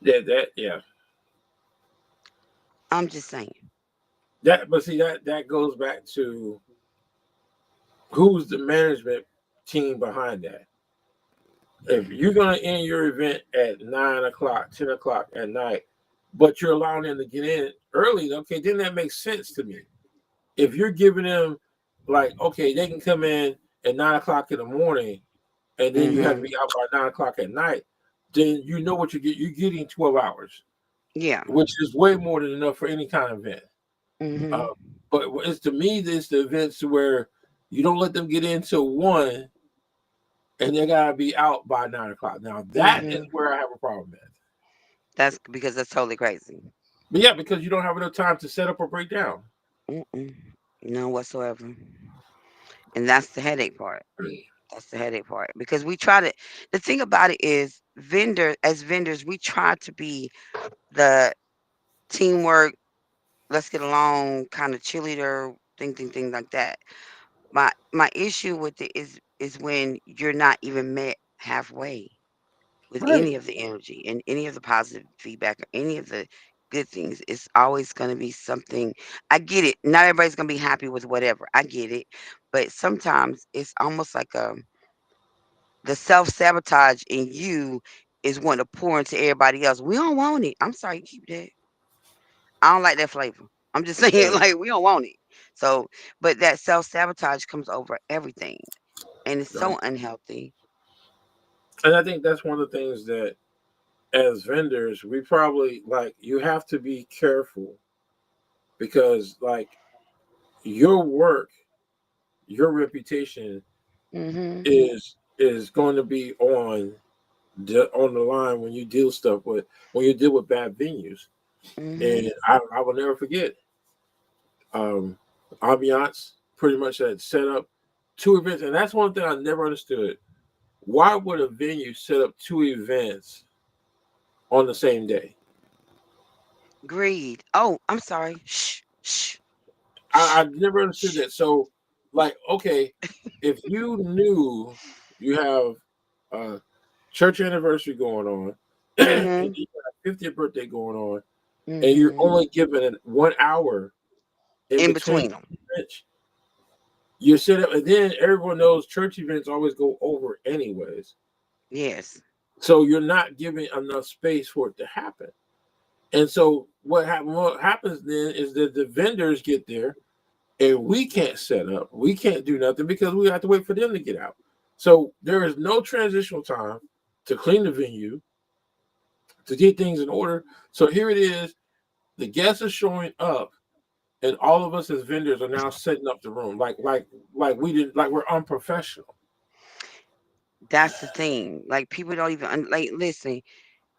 [SPEAKER 1] that yeah,
[SPEAKER 2] I'm just saying.
[SPEAKER 1] but see that goes back to who's the management team behind that. If you're gonna end your event at 9 o'clock, 10 o'clock at night, but you're allowing them to get in early, okay, then that makes sense to me. If you're giving them like, okay, they can come in at 9 o'clock in the morning, and then you have to
[SPEAKER 2] Mhm.
[SPEAKER 1] be out by 9 o'clock at night, then you know what you get. You're getting 12 hours,
[SPEAKER 2] Yeah.
[SPEAKER 1] which is way more than enough for any kind of event. Uh,
[SPEAKER 2] Mhm.
[SPEAKER 1] but it's to me, this the events where you don't let them get into one and they gotta be out by 9 o'clock. Now that is
[SPEAKER 2] Mhm.
[SPEAKER 1] where I have a problem at.
[SPEAKER 2] That's because that's totally crazy.
[SPEAKER 1] But yeah, because you don't have enough time to set up or break down.
[SPEAKER 2] Mm-mm. None whatsoever. And that's the headache part. That's the headache part because we try to. The thing about it is, as vendors, we try to be the teamwork, let's get along, kind of cheerleader, thing like that. My issue with it is when you're not even met halfway with
[SPEAKER 1] Right.
[SPEAKER 2] any of the energy and any of the positive feedback or any of the good things. It's always going to be something. I get it. Not everybody's going to be happy with whatever. I get it. But sometimes it's almost like the self sabotage in you is wanting to pour into everybody else. We don't want it. I'm sorry, keep that. I don't like that flavor. I'm just saying,
[SPEAKER 1] Right.
[SPEAKER 2] like, we don't want it. So, but that self sabotage comes over everything, and it's
[SPEAKER 1] Right.
[SPEAKER 2] so unhealthy.
[SPEAKER 1] And I think that's one of the things that as vendors, we probably like you have to be careful because like your work, your reputation
[SPEAKER 2] Mhm.
[SPEAKER 1] is going to be on the line when you deal stuff with when you deal with bad venues.
[SPEAKER 2] Mhm.
[SPEAKER 1] And I will never forget um ambiance pretty much had set up two events, and that's one thing I never understood. Why would a venue set up two events on the same day?
[SPEAKER 2] Greed. Oh, I'm sorry. Shh, shh,
[SPEAKER 1] I,
[SPEAKER 2] shh,
[SPEAKER 1] I never understood
[SPEAKER 2] shh.
[SPEAKER 1] that. So, like, okay, if you knew you have a church anniversary going on, and
[SPEAKER 2] Mm-hmm.
[SPEAKER 1] you got a 50th birthday going on, and you're
[SPEAKER 2] Mm-hmm.
[SPEAKER 1] only given 1 hour in
[SPEAKER 2] In
[SPEAKER 1] between
[SPEAKER 2] between them.
[SPEAKER 1] events, you set up, and then everyone knows church events always go over anyways.
[SPEAKER 2] Yes.
[SPEAKER 1] So you're not giving enough space for it to happen. And so what happens then is that the vendors get there and we can't set up, we can't do nothing because we have to wait for them to get out. So there is no transitional time to clean the venue, to get things in order. So here it is, the guests are showing up, and all of us as vendors are now setting up the room like we didn't like we're unprofessional.
[SPEAKER 2] That's the thing. Like people don't even like listen.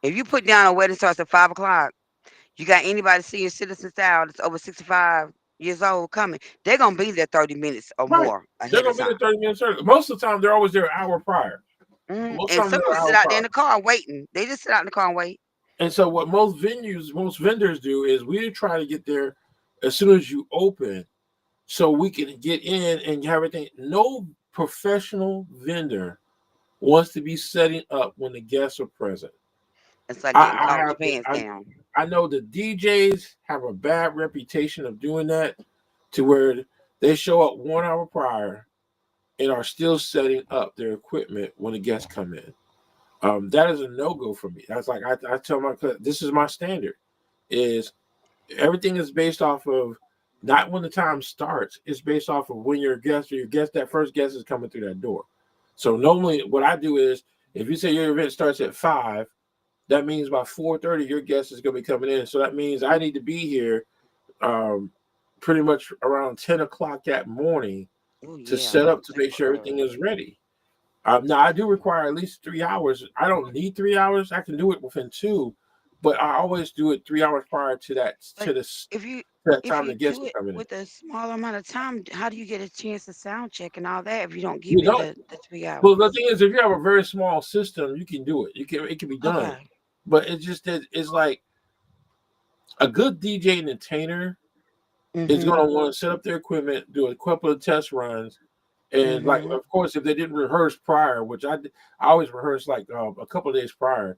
[SPEAKER 2] If you put down a wedding starts at 5 o'clock, you got anybody senior citizen style that's over 65 years old coming, they're gonna be there 30 minutes or
[SPEAKER 1] Right.
[SPEAKER 2] more
[SPEAKER 1] They're
[SPEAKER 2] ahead of
[SPEAKER 1] gonna be there
[SPEAKER 2] time.
[SPEAKER 1] 30 minutes early. Most of the time they're always there an hour prior. Most
[SPEAKER 2] And
[SPEAKER 1] of them
[SPEAKER 2] some
[SPEAKER 1] they're
[SPEAKER 2] of
[SPEAKER 1] an
[SPEAKER 2] them sit
[SPEAKER 1] hour
[SPEAKER 2] out there in
[SPEAKER 1] prior.
[SPEAKER 2] the car waiting. They just sit out in the car and wait.
[SPEAKER 1] And so what most vendors do is we try to get there as soon as you open so we can get in and have everything. No professional vendor wants to be setting up when the guests are present.
[SPEAKER 2] It's like getting
[SPEAKER 1] I
[SPEAKER 2] caught with
[SPEAKER 1] have
[SPEAKER 2] your
[SPEAKER 1] to
[SPEAKER 2] pants down.
[SPEAKER 1] I know the DJs have a bad reputation of doing that to where they show up 1 hour prior and are still setting up their equipment when the guests come in. That is a no go for me. That's like I tell my this is my standard. Is everything is based off of not when the time starts. It's based off of when that first guest is coming through that door. So normally, what I do is if you say your event starts at 5, that means by 4:30 your guest is going to be coming in. So that means I need to be here um, pretty much around 10 o'clock that morning
[SPEAKER 2] Oh
[SPEAKER 1] to
[SPEAKER 2] yeah,
[SPEAKER 1] set up to make
[SPEAKER 2] super
[SPEAKER 1] sure everything
[SPEAKER 2] early.
[SPEAKER 1] is ready. Now I do require at least 3 hours. I don't need 3 hours. I can do it within two, but I always do it 3 hours prior to that
[SPEAKER 2] But
[SPEAKER 1] to this
[SPEAKER 2] if you
[SPEAKER 1] to that
[SPEAKER 2] if
[SPEAKER 1] time the
[SPEAKER 2] you
[SPEAKER 1] guests
[SPEAKER 2] do
[SPEAKER 1] are
[SPEAKER 2] it
[SPEAKER 1] coming in.
[SPEAKER 2] with a smaller amount of time, how do you get a chance to sound check and all that if you don't give
[SPEAKER 1] You
[SPEAKER 2] it
[SPEAKER 1] don't.
[SPEAKER 2] the three
[SPEAKER 1] Well, the
[SPEAKER 2] hours?
[SPEAKER 1] thing is, if you have a very small system, you can do it. It can be done.
[SPEAKER 2] Okay.
[SPEAKER 1] But it's just that it's like a good DJ and entertainer is going
[SPEAKER 2] Mhm.
[SPEAKER 1] to want to set up their equipment, do a couple of test runs, and like
[SPEAKER 2] Mhm.
[SPEAKER 1] of course, if they didn't rehearse prior, I always rehearse like a couple of days prior.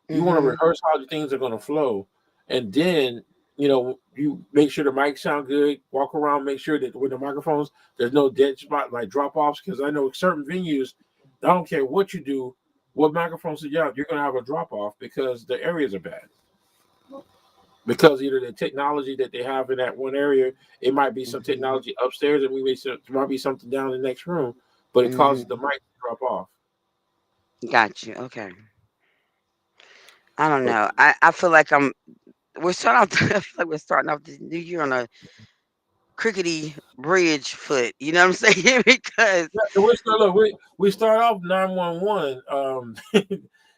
[SPEAKER 1] You want to
[SPEAKER 2] Mhm.
[SPEAKER 1] rehearse how the things are going to flow, and then you make sure the mics sound good. Walk around, make sure that with the microphones, there's no dead spot like drop offs. Because I know certain venues, I don't care what you do, what microphones you have, you're going to have a drop off because the areas are bad. Because either the technology that they have in that one area, it might be some
[SPEAKER 2] Mhm.
[SPEAKER 1] technology upstairs, and there might be something down in the next room, but it causes the
[SPEAKER 2] Mhm.
[SPEAKER 1] mic to drop off.
[SPEAKER 2] Got you. Okay. I don't know. I feel like we're starting off. I feel like we're starting off the new year on a crickety bridge foot. You know what I'm saying? Because
[SPEAKER 1] Yeah, and we start off 911.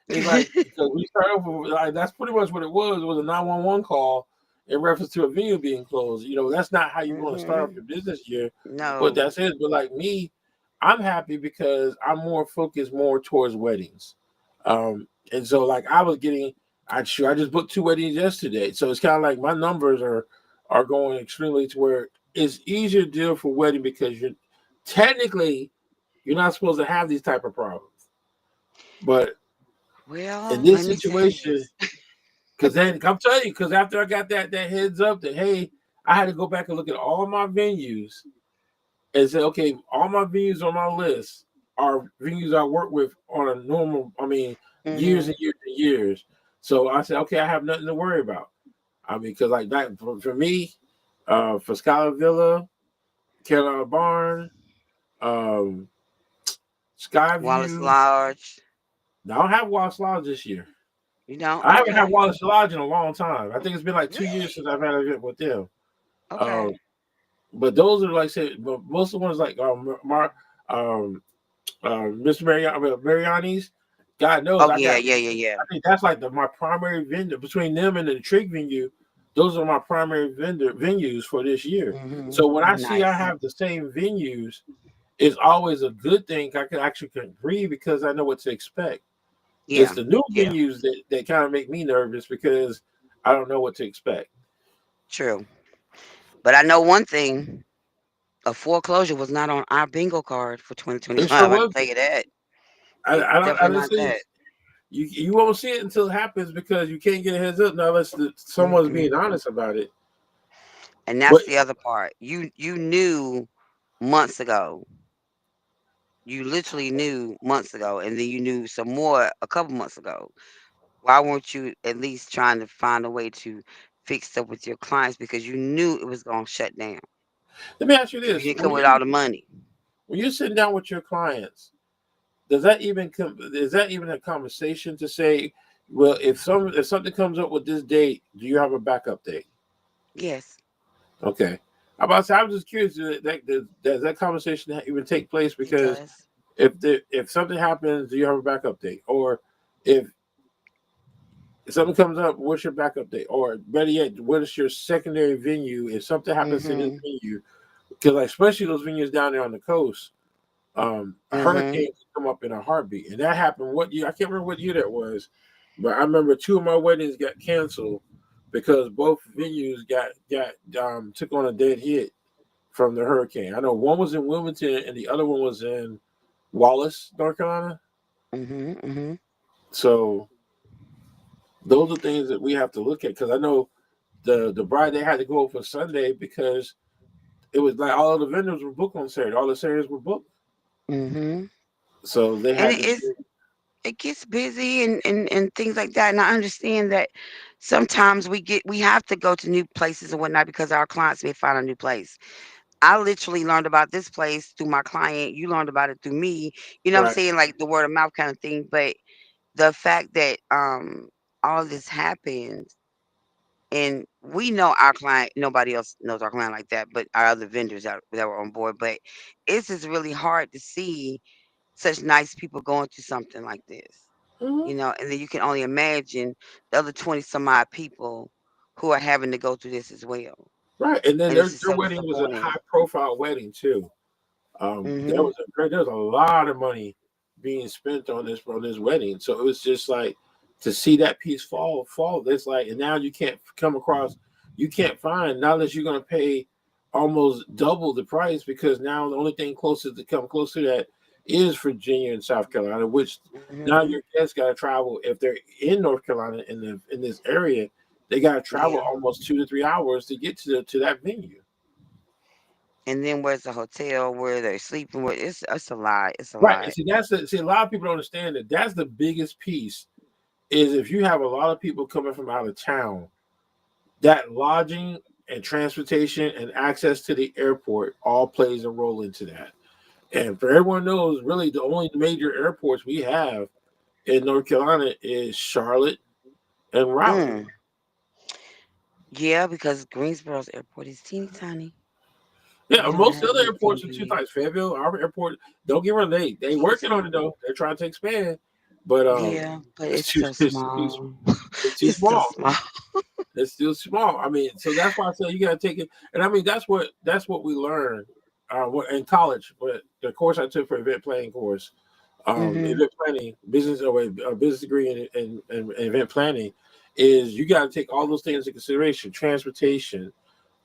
[SPEAKER 1] It's like because we start off with like that's pretty much what it was. It was a 911 call in reference to a venue being closed. That's not how you want to start off
[SPEAKER 2] mhm.
[SPEAKER 1] your business year, but
[SPEAKER 2] No.
[SPEAKER 1] that's it. But like me, I'm happy because I'm more focused more towards weddings. And so like I just booked 2 weddings yesterday, so it's kind of like my numbers are going extremely to where it's easier to deal for wedding because technically you're not supposed to have these type of problems. But in
[SPEAKER 2] Well,
[SPEAKER 1] this
[SPEAKER 2] let me say
[SPEAKER 1] situation,
[SPEAKER 2] this.
[SPEAKER 1] because then I'm telling you, because after I got that heads up that hey, I had to go back and look at all my venues and say, okay, all my venues on my list are venues I work with on a normal, I mean, years and
[SPEAKER 2] Mhm.
[SPEAKER 1] years and years. So I said, okay, I have nothing to worry about. I mean, because like that for me, for Scholar Villa, Carolina Barn, um,
[SPEAKER 2] Wallace
[SPEAKER 1] Skyview.
[SPEAKER 2] Lodge.
[SPEAKER 1] Now, I don't have Wallace Lodge this year.
[SPEAKER 2] You know.
[SPEAKER 1] I haven't had
[SPEAKER 2] Okay.
[SPEAKER 1] Wallace Lodge in a long time. I think it's been like 2 years
[SPEAKER 2] Really?
[SPEAKER 1] since I've had an event with them. Um,
[SPEAKER 2] Okay.
[SPEAKER 1] but those are like say, but most of the ones like Mark, um, Mr. Mariani's. God knows
[SPEAKER 2] Oh
[SPEAKER 1] I
[SPEAKER 2] yeah,
[SPEAKER 1] got.
[SPEAKER 2] yeah, yeah, yeah.
[SPEAKER 1] I think that's like my primary vendor between them and the Trig venue. Those are my primary venues for this year.
[SPEAKER 2] Mhm.
[SPEAKER 1] So when I see I
[SPEAKER 2] Nice.
[SPEAKER 1] have the same venues, it's always a good thing. I can actually can breathe because I know what to expect. It's
[SPEAKER 2] Yeah.
[SPEAKER 1] the new
[SPEAKER 2] Yeah.
[SPEAKER 1] venues that kind of make me nervous because I don't know what to expect.
[SPEAKER 2] True. But I know one thing, a foreclosure was not on our bingo card for
[SPEAKER 1] It sure
[SPEAKER 2] 2025. I can
[SPEAKER 1] was.
[SPEAKER 2] tell you that. It
[SPEAKER 1] I don't. I
[SPEAKER 2] definitely
[SPEAKER 1] just
[SPEAKER 2] not
[SPEAKER 1] say
[SPEAKER 2] that.
[SPEAKER 1] you won't see it until it happens because you can't get a heads up now unless someone's
[SPEAKER 2] Mm-mm.
[SPEAKER 1] being honest about it.
[SPEAKER 2] And
[SPEAKER 1] But
[SPEAKER 2] that's the other part. You knew months ago. You literally knew months ago, and then you knew some more a couple months ago. Why weren't you at least trying to find a way to fix stuff with your clients because you knew it was gonna shut down
[SPEAKER 1] let me ask you
[SPEAKER 2] if you
[SPEAKER 1] this:
[SPEAKER 2] didn't come with all the money?
[SPEAKER 1] when you're sitting down with your clients, does that even is that even a conversation to say, well, if something comes up with this date, do you have a backup date?
[SPEAKER 2] Yes,
[SPEAKER 1] Okay. I'm about to say, I'm just curious. Does that conversation even take place?
[SPEAKER 2] it
[SPEAKER 1] Because
[SPEAKER 2] does.
[SPEAKER 1] if something happens, do you have a backup date? Or if something comes up, what's your backup date? Or better yet, what is your secondary venue if something happens to this
[SPEAKER 2] Mhm.
[SPEAKER 1] venue? Because like, especially those venues down there on the coast,
[SPEAKER 2] Mhm.
[SPEAKER 1] hurricanes come up in a heartbeat, and that happened. What year? I can't remember what year that was, but I remember two of my weddings got canceled because both venues got took on a dead hit from the hurricane. I know one was in Wilmington and the other one was in Wallace, North Carolina.
[SPEAKER 2] Mhm. Mhm.
[SPEAKER 1] So those are things that we have to look at because I know the bride they had to go for Sunday because it was like all of the vendors were booked on Saturday. All the Saturdays were booked,
[SPEAKER 2] Mhm.
[SPEAKER 1] so they
[SPEAKER 2] And
[SPEAKER 1] had to.
[SPEAKER 2] it gets busy and things like that. And I understand that sometimes we have to go to new places and whatnot because our clients may find a new place. I literally learned about this place through my client. You learned about it through me. You know what I'm
[SPEAKER 1] Right,
[SPEAKER 2] saying? Like the word of mouth kind of thing. But the fact that all of this happened and we know our client, nobody else knows our client like that, but our other vendors that were on board. But it's just really hard to see such nice people going through something like this,
[SPEAKER 1] hmm
[SPEAKER 2] and then you can only imagine the other 20 some odd people who are having to go through this as well.
[SPEAKER 1] right, and then
[SPEAKER 2] And it's just
[SPEAKER 1] their
[SPEAKER 2] so
[SPEAKER 1] wedding was a
[SPEAKER 2] disappointing.
[SPEAKER 1] high profile wedding too.
[SPEAKER 2] Mhm.
[SPEAKER 1] There was a lot of money being spent on this wedding, so it was just like to see that piece fall. It's like, and now you can't come across, you can't find now that you're going to pay almost double the price because now the only thing closest to come close to that is Virginia and South Carolina, which now
[SPEAKER 2] Mhm.
[SPEAKER 1] your guests got to travel if they're in North Carolina in this area, they got to travel
[SPEAKER 2] Yeah.
[SPEAKER 1] almost 2 to 3 hours to get to that venue.
[SPEAKER 2] And then where's the hotel where they're sleeping? Where it's a lot. It's a
[SPEAKER 1] Right. And
[SPEAKER 2] lot.
[SPEAKER 1] see a lot of people don't understand that that's the biggest piece is if you have a lot of people coming from out of town, that lodging and transportation and access to the airport all plays a role into that. And for everyone knows, really the only major airports we have in North Carolina is Charlotte and Raleigh.
[SPEAKER 2] Mm. Yeah, because Greensboro's airport is teeny tiny.
[SPEAKER 1] Yeah,
[SPEAKER 2] We don't
[SPEAKER 1] most
[SPEAKER 2] have
[SPEAKER 1] other
[SPEAKER 2] anything
[SPEAKER 1] airports are too
[SPEAKER 2] big.
[SPEAKER 1] tight. Fayetteville, our airport, don't get me wrong, they
[SPEAKER 2] Teeny
[SPEAKER 1] working on
[SPEAKER 2] tiny.
[SPEAKER 1] it though. They're trying to expand, but
[SPEAKER 2] Yeah, but it's so small.
[SPEAKER 1] it's too
[SPEAKER 2] It's so
[SPEAKER 1] small.
[SPEAKER 2] small.
[SPEAKER 1] It's still small. I mean, so that's why I say you got to take it. And I mean, that's what we learned in college. But the course I took for event planning course,
[SPEAKER 2] Mhm.
[SPEAKER 1] event planning, business or a business degree in event planning, is you got to take all those things into consideration: transportation,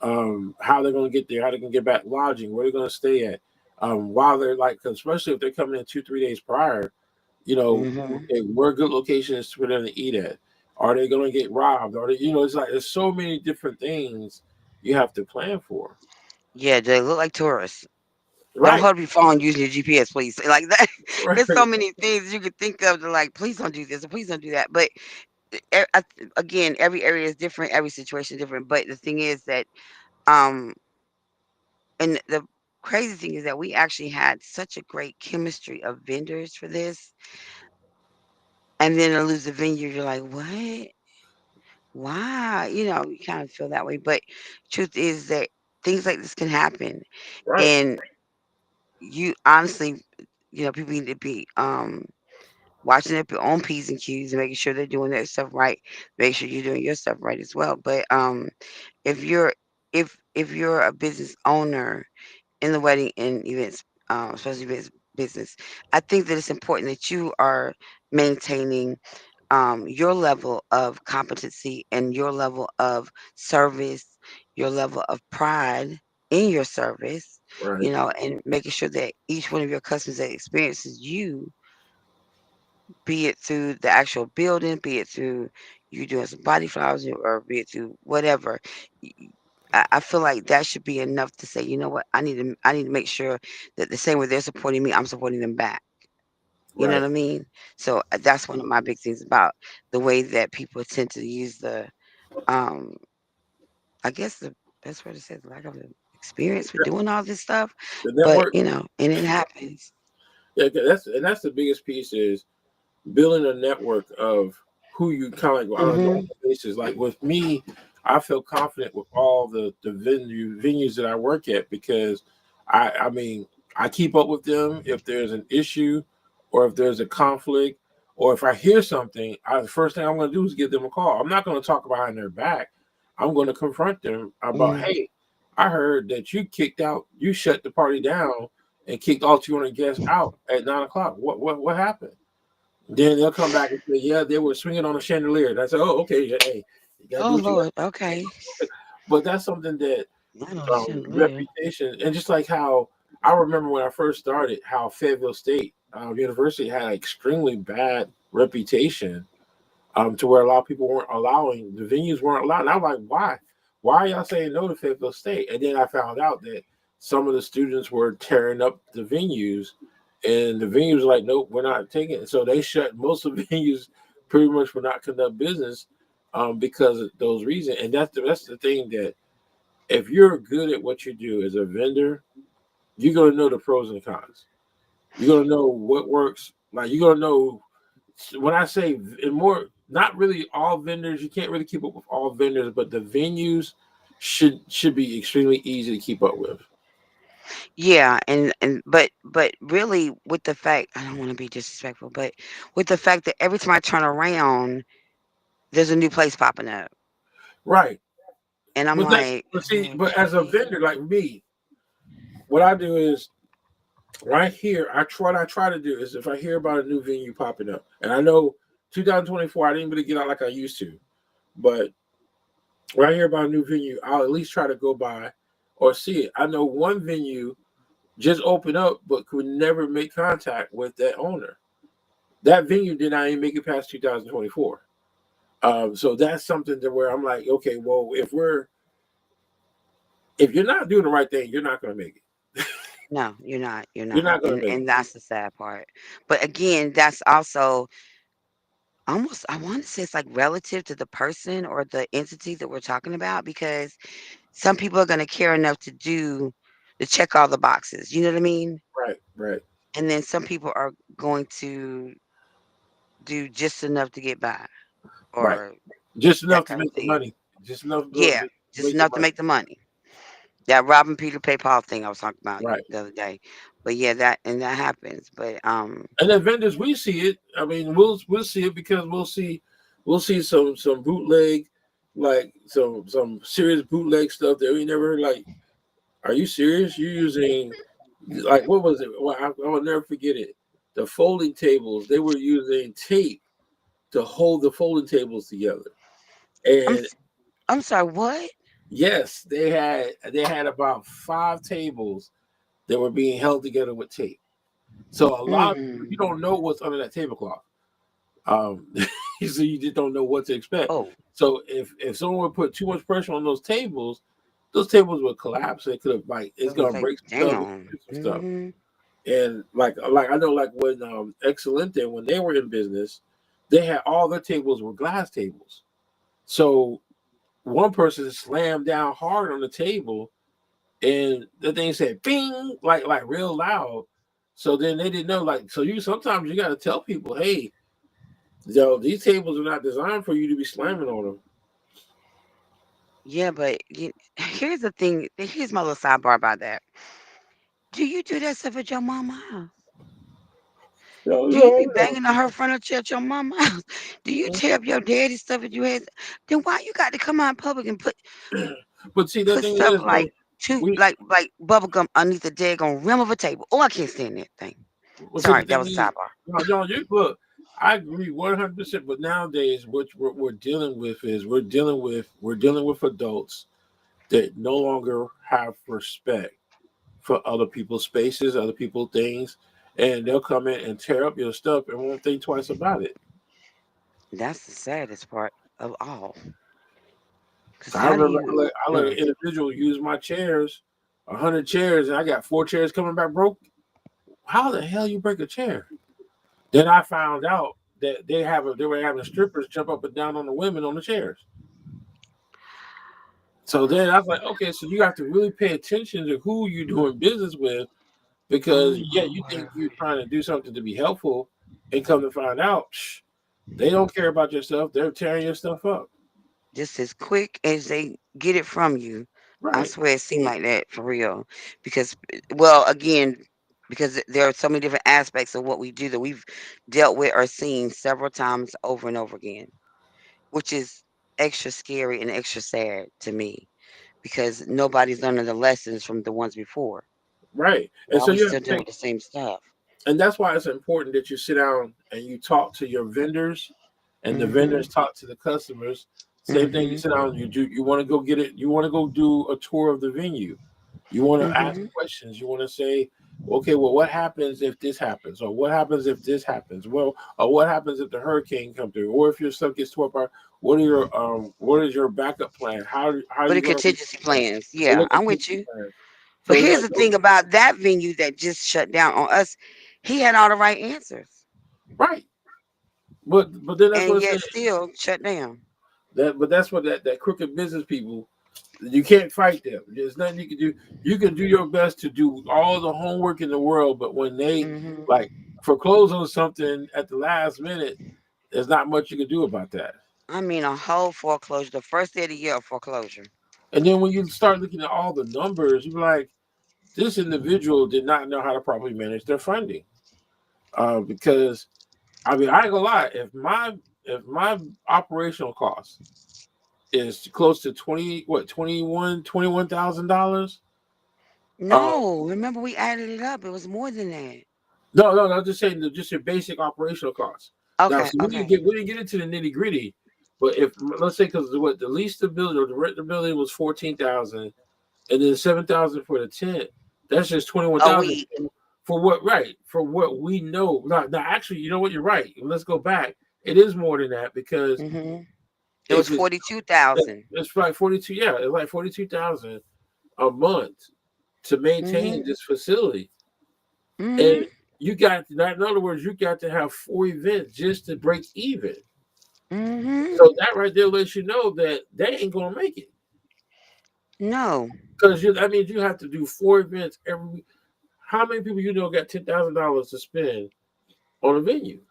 [SPEAKER 1] how they're going to get there, how they can get back, lodging, where they're going to stay at, while they're like, 'cause especially if they're coming in 2 3 days prior,
[SPEAKER 2] Mhm.
[SPEAKER 1] okay, where good locations for them to eat at? Are they going to get robbed? Are they, it's like there's so many different things you have to plan for.
[SPEAKER 2] Yeah, they look like tourists. Don't
[SPEAKER 1] Right,
[SPEAKER 2] hold your phone using your GPS, please. Like that.
[SPEAKER 1] right,
[SPEAKER 2] It's so many things you could think of to like, please don't do this or please don't do that. But again, every area is different, every situation is different. But the thing is that, um, and the crazy thing is that we actually had such a great chemistry of vendors for this, and then to lose the venue, you're like, what? Why? You kind of feel that way. But truth is that things like this can happen,
[SPEAKER 1] right.
[SPEAKER 2] and you honestly, people need to be watching up your own P's and Q's and making sure they're doing their stuff right. Make sure you're doing your stuff right as well. But if you're if you're a business owner in the wedding and events, especially business, I think that it's important that you are maintaining your level of competency and your level of service, your level of pride in your service,
[SPEAKER 1] Right.
[SPEAKER 2] and making sure that each one of your customers that experiences you, be it through the actual building, be it through you doing some body flowers, or be it through whatever. y- y- I feel like that should be enough to say, you know what, I need to make sure that the same way they're supporting me, I'm supporting them back. You know
[SPEAKER 1] Right.
[SPEAKER 2] what I mean? So that's one of my big things about the way that people tend to use um, I guess the best way to say it, the lack of experience with doing all this stuff.
[SPEAKER 1] The
[SPEAKER 2] But
[SPEAKER 1] network.
[SPEAKER 2] and it happens.
[SPEAKER 1] Yeah, that's the biggest piece is building a network of who you kind of like on a normal
[SPEAKER 2] Hmm.
[SPEAKER 1] basis. Like with me, I feel confident with all the venues that I work at because I mean I keep up with them if there's an issue or if there's a conflict or if I hear something, the first thing I'm going to do is give them a call. I'm not going to talk behind their back. I'm going to confront them about,
[SPEAKER 2] Hmm.
[SPEAKER 1] hey, I heard that you shut the party down and kicked all 200 guests out at 9 o'clock. What happened? Then they'll come back and say, yeah, they were swinging on a chandelier. And I say, oh, okay, yeah, hey, you gotta do
[SPEAKER 2] Oh
[SPEAKER 1] what you got.
[SPEAKER 2] Lord. Okay.
[SPEAKER 1] But that's something that
[SPEAKER 2] Not on the chandelier.
[SPEAKER 1] reputation, and just like how I remember when I first started, how Fayetteville State University had an extremely bad reputation, to where a lot of people weren't allowing the venues weren't allowed. And I'm like, why? Why are y'all saying no to Fayetteville State? And then I found out that some of the students were tearing up the venues, and the venues were like, nope, we're not taking it. So they shut most of the venues pretty much for not conduct business, because of those reasons. And that's the thing that if you're good at what you do as a vendor, you're gonna know the pros and the cons. You're gonna know what works. Like you're gonna know when I say and more, not really all vendors. You can't really keep up with all vendors, but the venues should be extremely easy to keep up with.
[SPEAKER 2] Yeah, but really, with the fact, I don't want to be disrespectful, but with the fact that every time I turn around, there's a new place popping up,
[SPEAKER 1] Right.
[SPEAKER 2] and I'm like,
[SPEAKER 1] But see, but as a
[SPEAKER 2] okay.
[SPEAKER 1] vendor like me, what I do is right here. What I try to do is if I hear about a new venue popping up, and I know 2024, I didn't really get out like I used to, but when I hear about a new venue, I'll at least try to go by or see it. I know one venue just opened up, but could never make contact with that owner. That venue did not even make it past 2024. So that's something to where I'm like, okay, well, if you're not doing the right thing, you're not going to make it.
[SPEAKER 2] No, you're not. You're
[SPEAKER 1] You're
[SPEAKER 2] not.
[SPEAKER 1] not going to make
[SPEAKER 2] And
[SPEAKER 1] it.
[SPEAKER 2] that's the sad part. But again, that's also almost, I want to say it's like relative to the person or the entity that we're talking about, because some people are going to care enough to check all the boxes. You know what I mean?
[SPEAKER 1] Right, right,
[SPEAKER 2] And then some people are going to do just enough to get by,
[SPEAKER 1] right.
[SPEAKER 2] or
[SPEAKER 1] Just
[SPEAKER 2] that
[SPEAKER 1] enough to
[SPEAKER 2] kind of
[SPEAKER 1] make the
[SPEAKER 2] thing.
[SPEAKER 1] money. Just enough
[SPEAKER 2] Yeah,
[SPEAKER 1] to
[SPEAKER 2] just
[SPEAKER 1] make the
[SPEAKER 2] enough to
[SPEAKER 1] money.
[SPEAKER 2] make the money. That robbing Peter pay Paul thing I was talking about
[SPEAKER 1] Right.
[SPEAKER 2] the other day. But yeah, that happens. But
[SPEAKER 1] And then vendors, we see it. I mean, we'll see it because we'll see some bootleg, like some serious bootleg stuff that we never heard. Like, are you serious? You're using like what was it? Well, I will never forget it. The folding tables, they were using tape to hold the folding tables together.
[SPEAKER 2] I'm
[SPEAKER 1] And
[SPEAKER 2] s- I'm sorry, what?
[SPEAKER 1] yes, they had about 5 tables that were being held together with tape. So a lot of people, you
[SPEAKER 2] Mm.
[SPEAKER 1] don't know what's under that tablecloth. Um, so you just don't know what to expect.
[SPEAKER 2] Oh,
[SPEAKER 1] So if someone would put too much pressure on those tables would collapse. It could have like
[SPEAKER 2] I
[SPEAKER 1] it's
[SPEAKER 2] was gonna
[SPEAKER 1] gonna
[SPEAKER 2] say,
[SPEAKER 1] break some stuff, it's gonna
[SPEAKER 2] damn.
[SPEAKER 1] break some stuff.
[SPEAKER 2] Hmm.
[SPEAKER 1] And like I know like when Excelente when they were in business, they had all their tables were glass tables. So one person slammed down hard on the table and the thing said bing like real loud. So then they didn't know like so you sometimes you gotta tell people, hey, these tables are not designed for you to be slamming on them.
[SPEAKER 2] Yeah, but here's the thing. Here's my little sidebar about that. Do you do that stuff at your mama house?
[SPEAKER 1] No,
[SPEAKER 2] Do you be
[SPEAKER 1] no,
[SPEAKER 2] banging on her furniture at your mama house? Do you
[SPEAKER 1] no.
[SPEAKER 2] tear up your daddy's stuff that you had? Then why you got to come out in public and
[SPEAKER 1] But see, the
[SPEAKER 2] put
[SPEAKER 1] thing
[SPEAKER 2] stuff
[SPEAKER 1] is,
[SPEAKER 2] like
[SPEAKER 1] though, we
[SPEAKER 2] like bubble gum underneath the daggone rim of a table? Oh, I can't stand that thing.
[SPEAKER 1] well, see, the
[SPEAKER 2] Sorry, that
[SPEAKER 1] thing
[SPEAKER 2] was a
[SPEAKER 1] is,
[SPEAKER 2] sidebar.
[SPEAKER 1] no, you look. I agree 100%. But nowadays, what we're dealing with is we're dealing with adults that no longer have respect for other people's spaces, other people's things, and they'll come in and tear up your stuff and won't think twice about it.
[SPEAKER 2] That's the saddest part of all. Because
[SPEAKER 1] I
[SPEAKER 2] how do
[SPEAKER 1] remember
[SPEAKER 2] you?
[SPEAKER 1] I let an individual use my chairs, 100 chairs, and I got 4 chairs coming back broke. How the hell you break a chair? Then I found out that they were having strippers jump up and down on the women on the chairs. So then I was like, okay, so you have to really pay attention to who you're doing business with
[SPEAKER 2] Oh
[SPEAKER 1] because yeah,
[SPEAKER 2] my
[SPEAKER 1] you think you're
[SPEAKER 2] word!
[SPEAKER 1] trying to do something to be helpful, and come to find out, they don't care about your stuff. They're tearing your stuff up.
[SPEAKER 2] Just as quick as they get it from you, I
[SPEAKER 1] Right,
[SPEAKER 2] swear it seemed like that for real. Because, well, again, because there are so many different aspects of what we do that we've dealt with or seen several times over and over again, which is extra scary and extra sad to me because nobody's learning the lessons from the ones before.
[SPEAKER 1] right. And
[SPEAKER 2] Why
[SPEAKER 1] so
[SPEAKER 2] we
[SPEAKER 1] you have
[SPEAKER 2] still
[SPEAKER 1] to
[SPEAKER 2] dealing
[SPEAKER 1] take,
[SPEAKER 2] with the same stuff?
[SPEAKER 1] and that's why it's important that you sit down and you talk to your vendors, and the
[SPEAKER 2] Mhm.
[SPEAKER 1] vendors talk to the customers. Same thing. You
[SPEAKER 2] Mhm.
[SPEAKER 1] sit down. You want to go get it. You want to go do a tour of the venue. You want to ask
[SPEAKER 2] Mhm.
[SPEAKER 1] questions. You want to say, okay, well, what happens if this happens, or what happens if this happens? Well, or what happens if the hurricane comes through, or if your stuff gets torn apart? What is your backup plan? How are
[SPEAKER 2] What
[SPEAKER 1] you
[SPEAKER 2] are
[SPEAKER 1] going to
[SPEAKER 2] contingency plans?
[SPEAKER 1] what
[SPEAKER 2] Yeah,
[SPEAKER 1] are the
[SPEAKER 2] I'm with
[SPEAKER 1] contingency
[SPEAKER 2] you.
[SPEAKER 1] plans?
[SPEAKER 2] But
[SPEAKER 1] So
[SPEAKER 2] here's the thing about that venue that just shut down on us. He had all the right answers,
[SPEAKER 1] right, but then that's what
[SPEAKER 2] and
[SPEAKER 1] I said.
[SPEAKER 2] yet still shut down.
[SPEAKER 1] But that's what that crooked business people. You can't fight them. There's nothing you can do. You can do your best to do all the homework in the world, but when they
[SPEAKER 2] Mhm.
[SPEAKER 1] like foreclose on something at the last minute, there's not much you can do about that.
[SPEAKER 2] I mean, a whole foreclosure. The first day of the year of foreclosure.
[SPEAKER 1] And then when you start looking at all the numbers, you're like, this individual did not know how to properly manage their funding. Because I mean, I ain't gonna lie, if my operational cost is close to 21,000 dollars.
[SPEAKER 2] No, remember we added it up. It was more than that.
[SPEAKER 1] No, I'm just saying just your basic operational costs. Now,
[SPEAKER 2] Okay,
[SPEAKER 1] so
[SPEAKER 2] okay.
[SPEAKER 1] we didn't get into the nitty gritty, but if let's say because what the lease the building or the rent the building was 14,000, and then 7,000 for the tent, that's just
[SPEAKER 2] A
[SPEAKER 1] 21,000
[SPEAKER 2] week.
[SPEAKER 1] for what right for what we know. Now, actually, you know what? You're right. Let's go back. It is more than that because
[SPEAKER 2] Mhm. It was
[SPEAKER 1] if it's
[SPEAKER 2] 42,000.
[SPEAKER 1] it's like 42, yeah, it's like 42,000 a month to maintain
[SPEAKER 2] Mhm.
[SPEAKER 1] this facility. And
[SPEAKER 2] Mhm.
[SPEAKER 1] you got that. In other words, you got to have 4 events just to break even.
[SPEAKER 2] Mhm.
[SPEAKER 1] So that right there lets you know that they ain't gonna make it
[SPEAKER 2] No.
[SPEAKER 1] because that means you have to do 4 events every week. How many people you know got $10,000 to spend on a venue?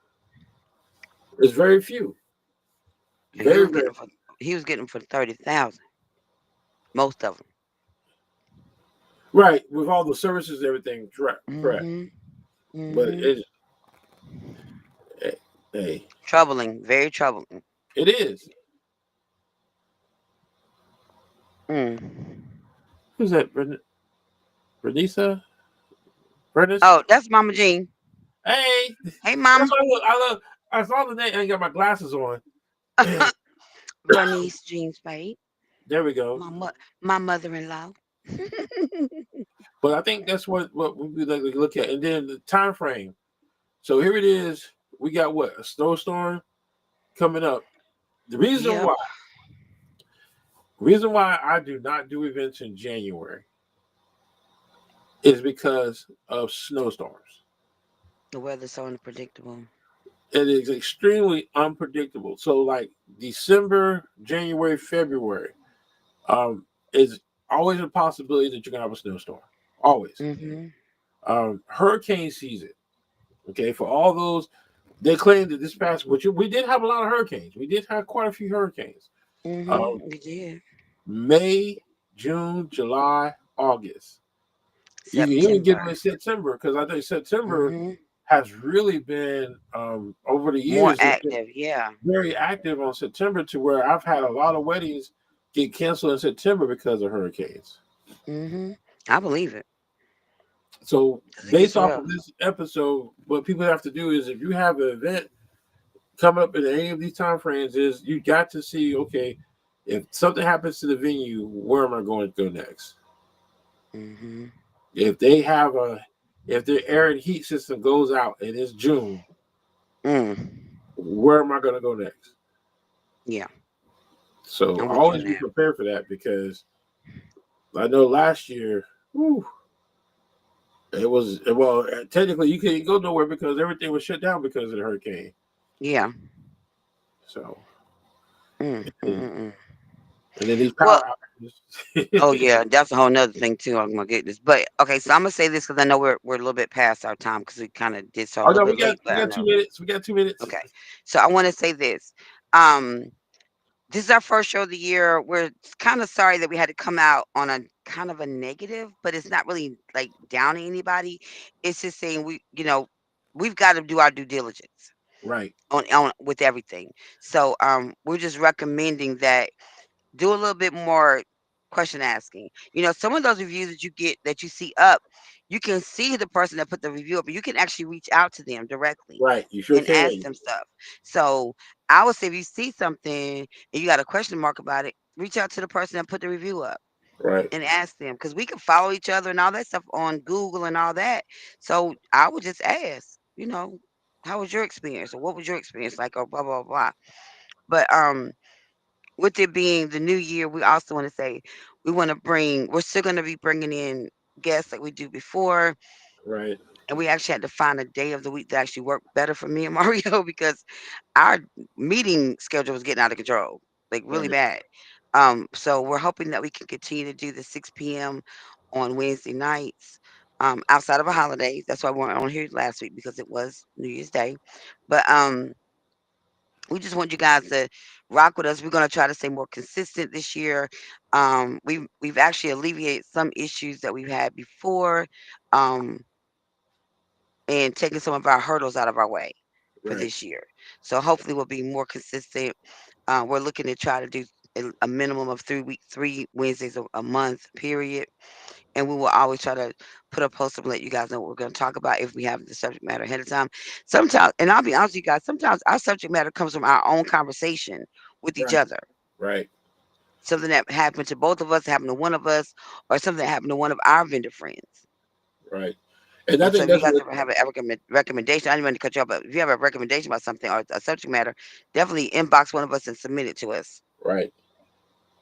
[SPEAKER 1] It's very few.
[SPEAKER 2] And he
[SPEAKER 1] Very
[SPEAKER 2] was
[SPEAKER 1] very
[SPEAKER 2] getting for 30,000. Most of them.
[SPEAKER 1] right with all the services and everything. Correct, correct.
[SPEAKER 2] Mhm.
[SPEAKER 1] But
[SPEAKER 2] Mhm.
[SPEAKER 1] it's hey, hey,
[SPEAKER 2] Troubling. Very troubling.
[SPEAKER 1] it is.
[SPEAKER 2] Mm.
[SPEAKER 1] Who's that? Bernisa? Bernice?
[SPEAKER 2] Oh, that's Mama Jean.
[SPEAKER 1] Hey,
[SPEAKER 2] Hey,
[SPEAKER 1] that's
[SPEAKER 2] Mama.
[SPEAKER 1] what I love. I saw the name. I ain't got my glasses on.
[SPEAKER 2] Bernice Jean Spade.
[SPEAKER 1] There we go.
[SPEAKER 2] My my mother-in-law.
[SPEAKER 1] But I think that's what we like to look at, and then the time frame. So here it is. We got what a snowstorm coming up. The
[SPEAKER 2] Yep.
[SPEAKER 1] reason why I do not do events in January is because of snowstorms.
[SPEAKER 2] The weather's so unpredictable.
[SPEAKER 1] It is extremely unpredictable. So like December, January, February, is always a possibility that you're gonna have a snowstorm. Always.
[SPEAKER 2] Mhm.
[SPEAKER 1] Hurricane season. Okay, for all those they claim that this past, which we did have a lot of hurricanes. We did have quite a few hurricanes.
[SPEAKER 2] Mhm.
[SPEAKER 1] Um,
[SPEAKER 2] We did.
[SPEAKER 1] May, June, July, August. You can even get
[SPEAKER 2] September.
[SPEAKER 1] into September because I think September
[SPEAKER 2] Mhm.
[SPEAKER 1] has really been over the
[SPEAKER 2] More
[SPEAKER 1] years. It's been
[SPEAKER 2] active. Yeah.
[SPEAKER 1] very active on September to where I've had a lot of weddings get canceled in September because of hurricanes.
[SPEAKER 2] Mhm. I believe it.
[SPEAKER 1] So
[SPEAKER 2] 'Cause it
[SPEAKER 1] based
[SPEAKER 2] gets
[SPEAKER 1] off
[SPEAKER 2] rough.
[SPEAKER 1] of this episode, what people have to do is if you have an event coming up in any of these time frames is you got to see, okay, if something happens to the venue, where am I going to go next?
[SPEAKER 2] Mhm.
[SPEAKER 1] If they have a if their air and heat system goes out and it's June,
[SPEAKER 2] Mm.
[SPEAKER 1] where am I going to go next?
[SPEAKER 2] Yeah,
[SPEAKER 1] So
[SPEAKER 2] I'm with you
[SPEAKER 1] always
[SPEAKER 2] on
[SPEAKER 1] be
[SPEAKER 2] that.
[SPEAKER 1] prepared for that because I know last year, whew, it was well. Technically, you couldn't go nowhere because everything was shut down because of the hurricane.
[SPEAKER 2] Yeah.
[SPEAKER 1] So,
[SPEAKER 2] Mm, mm,
[SPEAKER 1] and,
[SPEAKER 2] mm, mm.
[SPEAKER 1] and then these
[SPEAKER 2] Well,
[SPEAKER 1] power
[SPEAKER 2] oh
[SPEAKER 1] outages.
[SPEAKER 2] yeah, that's a whole nother thing too. Oh my goodness. But okay, so I'm gonna say this because I know we're a little bit past our time because we kind of did so a
[SPEAKER 1] Oh
[SPEAKER 2] little
[SPEAKER 1] no,
[SPEAKER 2] bit late.
[SPEAKER 1] we
[SPEAKER 2] But I
[SPEAKER 1] got
[SPEAKER 2] know.
[SPEAKER 1] 2 minutes. We got 2 minutes.
[SPEAKER 2] Okay, so I want to say this. Um, this is our first show of the year. We're kind of sorry that we had to come out on a kind of a negative, but it's not really like downing anybody. It's just saying we've got to do our due diligence
[SPEAKER 1] Right,
[SPEAKER 2] on with everything. So we're just recommending that do a little bit more question asking. Some of those reviews that you get that you see up, you can see the person that put the review up, and you can actually reach out to them directly
[SPEAKER 1] right. You sure
[SPEAKER 2] and ask
[SPEAKER 1] can.
[SPEAKER 2] them stuff. So I would say if you see something and you got a question mark about it, reach out to the person that put the review up
[SPEAKER 1] Right,
[SPEAKER 2] and ask them because we can follow each other and all that stuff on Google and all that. So I would just ask, how was your experience or what was your experience like or blah blah blah. But with it being the new year, we also want to say we're still going to be bringing in guests like we do before.
[SPEAKER 1] right,
[SPEAKER 2] And we actually had to find a day of the week that actually worked better for me and Mario because our meeting schedule was getting out of control, like really
[SPEAKER 1] right,
[SPEAKER 2] bad. So we're hoping that we can continue to do the 6 p.m. on Wednesday nights, outside of a holiday. That's why we weren't on here last week because it was New Year's Day. But we just want you guys to rock with us. We're gonna try to stay more consistent this year. We've actually alleviated some issues that we've had before, um, and taken some of our hurdles out of our way for
[SPEAKER 1] right,
[SPEAKER 2] this year. So hopefully we'll be more consistent. We're looking to try to do a minimum of 3 Wednesdays a month period, and we will always try to put a post up and let you guys know what we're going to talk about if we have the subject matter ahead of time. Sometimes, and I'll be honest with you guys, sometimes our subject matter comes from our own conversation with each
[SPEAKER 1] right,
[SPEAKER 2] other.
[SPEAKER 1] right,
[SPEAKER 2] Something that happened to both of us, happened to one of us, or something that happened to one of our vendor friends.
[SPEAKER 1] right. And I
[SPEAKER 2] And so,
[SPEAKER 1] think
[SPEAKER 2] if you
[SPEAKER 1] that's
[SPEAKER 2] guys
[SPEAKER 1] what.
[SPEAKER 2] ever have a recommendation, I didn't mean to cut you off, but if you have a recommendation about something or a subject matter, definitely inbox one of us and submit it to us.
[SPEAKER 1] Right.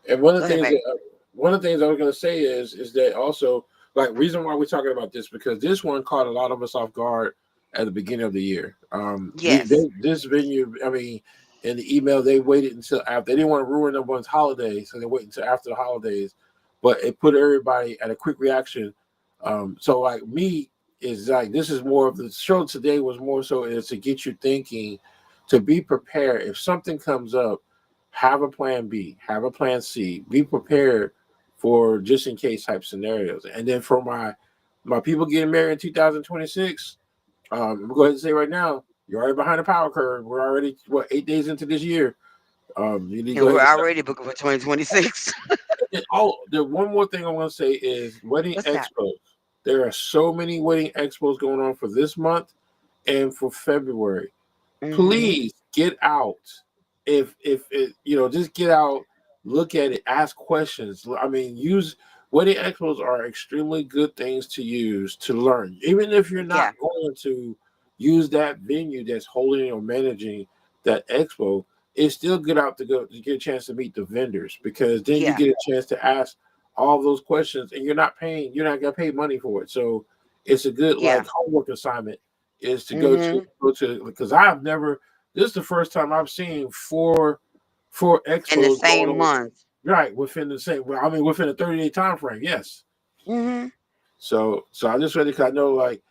[SPEAKER 1] And one of
[SPEAKER 2] Go
[SPEAKER 1] the
[SPEAKER 2] ahead,
[SPEAKER 1] things
[SPEAKER 2] babe.
[SPEAKER 1] that one of the things I was going to say is that also like reason why we're talking about this because this one caught a lot of us off guard at the beginning of the year.
[SPEAKER 2] Yes.
[SPEAKER 1] This venue, I mean, in the email they waited until after they didn't want to ruin everyone's holiday, so they waited until after the holidays. But it put everybody at a quick reaction. So like me is like this is more of the show today was more so is to get you thinking, to be prepared if something comes up have a plan B, have a plan C, be prepared for just in case type scenarios. And then for my people getting married in 2026, I'm go ahead and say right now, you're already behind the power curve. We're already 8 days into this year. You need to
[SPEAKER 2] And
[SPEAKER 1] go
[SPEAKER 2] we're
[SPEAKER 1] ahead and
[SPEAKER 2] already booking for 2026.
[SPEAKER 1] oh, the one more thing I want to say is wedding
[SPEAKER 2] What's that?
[SPEAKER 1] expos. There are so many wedding expos going on for this month and for February.
[SPEAKER 2] Mhm.
[SPEAKER 1] Please get out. If it, just get out, look at it, ask questions. I mean, use wedding expos are extremely good things to use to learn. Even if you're
[SPEAKER 2] Yeah.
[SPEAKER 1] not going to use that venue that's holding or managing that expo, it's still good out to go to get a chance to meet the vendors because then you
[SPEAKER 2] Yeah.
[SPEAKER 1] get a chance to ask all those questions and you're not gonna pay money for it. So it's a good
[SPEAKER 2] Yeah.
[SPEAKER 1] like homework assignment is to
[SPEAKER 2] Mhm.
[SPEAKER 1] go to because I've never this is the first time I've seen four
[SPEAKER 2] In the
[SPEAKER 1] expos going
[SPEAKER 2] same
[SPEAKER 1] on
[SPEAKER 2] month.
[SPEAKER 1] right within the same well, I mean within a 30-day time frame, yes.
[SPEAKER 2] Mhm.
[SPEAKER 1] So I just read it because I know like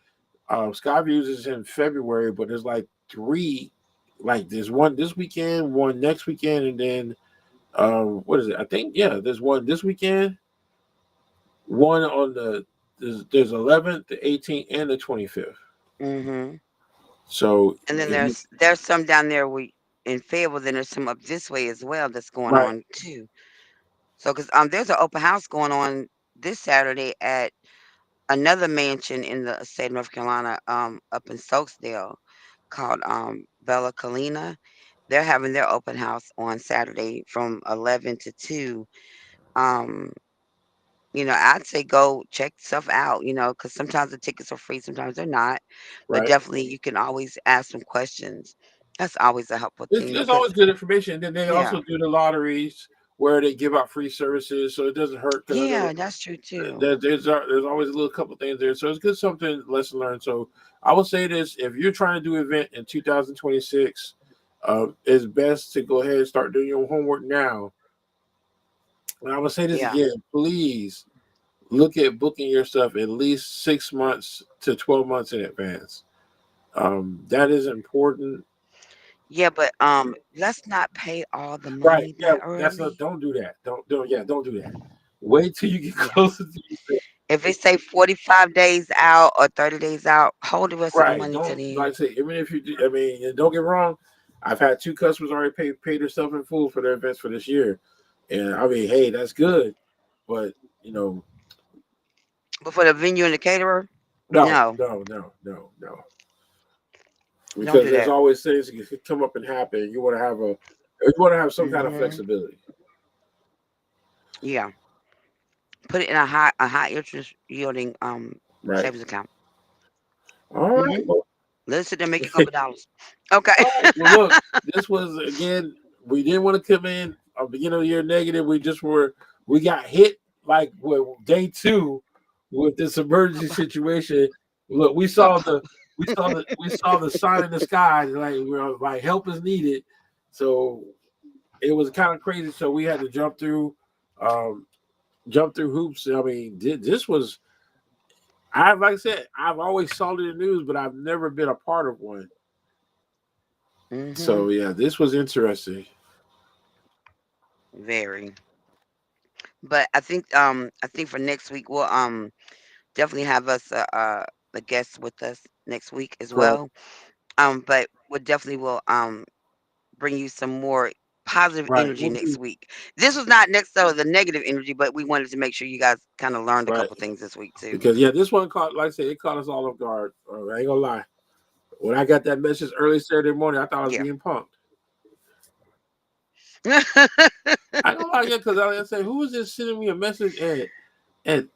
[SPEAKER 1] Skyviews is in February, but there's like three like there's one this weekend, one next weekend, and then what is it? I think yeah, there's one this weekend, one on there's 11th, the 18th, and the 25th.
[SPEAKER 2] Mhm.
[SPEAKER 1] So
[SPEAKER 2] And then
[SPEAKER 1] if you
[SPEAKER 2] there's some down there we in Fayetteville. Then there's some up this way as well that's going
[SPEAKER 1] right,
[SPEAKER 2] on too. So, cause there's an open house going on this Saturday at another mansion in the state of North Carolina, up in Stokesdale called Bella Colina. they're having their open house on Saturday from 11 to 2. Um, I'd say go check stuff out, because sometimes the tickets are free, sometimes they're not. But
[SPEAKER 1] right?
[SPEAKER 2] definitely you can always ask some questions. That's always a helpful thing
[SPEAKER 1] It's
[SPEAKER 2] because
[SPEAKER 1] always good information. And then they
[SPEAKER 2] yeah.
[SPEAKER 1] also do the lotteries where they give out free services, so it doesn't hurt. Because I know
[SPEAKER 2] Yeah, that's true too.
[SPEAKER 1] there's always a little couple things there, so it's good something lesson learned. So I will say this: if you're trying to do an event in 2026, it's best to go ahead and start doing your homework now. And I will say this
[SPEAKER 2] Yeah.
[SPEAKER 1] again: please look at booking your stuff at least 6 months to 12 months in advance. That is important.
[SPEAKER 2] Yeah, but let's not pay all the
[SPEAKER 1] Right.
[SPEAKER 2] money
[SPEAKER 1] Yeah.
[SPEAKER 2] that
[SPEAKER 1] That's not.
[SPEAKER 2] early.
[SPEAKER 1] Don't do that. Don't. Yeah. Don't do that. Wait till you get
[SPEAKER 2] Yeah.
[SPEAKER 1] closer to the event.
[SPEAKER 2] If it say 45 days out or 30 days out, hold the rest of the
[SPEAKER 1] Right.
[SPEAKER 2] money to
[SPEAKER 1] Don't like I
[SPEAKER 2] then.
[SPEAKER 1] say. Even if you do, I mean, and don't get me wrong. I've had two customers already paid their stuff in full for their events for this year, and I mean, hey, that's good. But you know,
[SPEAKER 2] But for the venue and the caterer,
[SPEAKER 1] no,
[SPEAKER 2] no,
[SPEAKER 1] no, no, no, no.
[SPEAKER 2] don't
[SPEAKER 1] Because
[SPEAKER 2] do
[SPEAKER 1] there's
[SPEAKER 2] that.
[SPEAKER 1] always things that could come up and happen. You want to have some kind of
[SPEAKER 2] Hmm.
[SPEAKER 1] flexibility.
[SPEAKER 2] Yeah. Put it in a high interest yielding
[SPEAKER 1] Right.
[SPEAKER 2] savings account.
[SPEAKER 1] All right.
[SPEAKER 2] Hmm.
[SPEAKER 1] Well,
[SPEAKER 2] Let it sit there and make you a couple dollars. Okay.
[SPEAKER 1] all right. Well, look, this was again. We didn't want to come in beginning of the year negative. We got hit like day two with this emergency situation. Look, we saw the sign in the sky like we were like help is needed. So it was kind of crazy. So we had to um, jump through hoops. I mean, this was like I said, I've always saw it in the news, but I've never been a part of one.
[SPEAKER 2] Hmm.
[SPEAKER 1] So yeah, this was interesting.
[SPEAKER 2] Very. But I think for next week we'll definitely have us a guest with us next week as
[SPEAKER 1] Right.
[SPEAKER 2] well. But we definitely will bring you some more positive
[SPEAKER 1] Right.
[SPEAKER 2] energy next week. This was not necessarily the negative energy, but we wanted to make sure you guys kind of learned a
[SPEAKER 1] Right.
[SPEAKER 2] couple things this week too.
[SPEAKER 1] Because yeah, this one caught, like I said, it caught us all off guard. I ain't gonna lie. When I got that message early Saturday morning, I thought I was
[SPEAKER 2] Yeah.
[SPEAKER 1] being punked. I ain't gonna lie, yeah, because I said, who is this sending me a message at,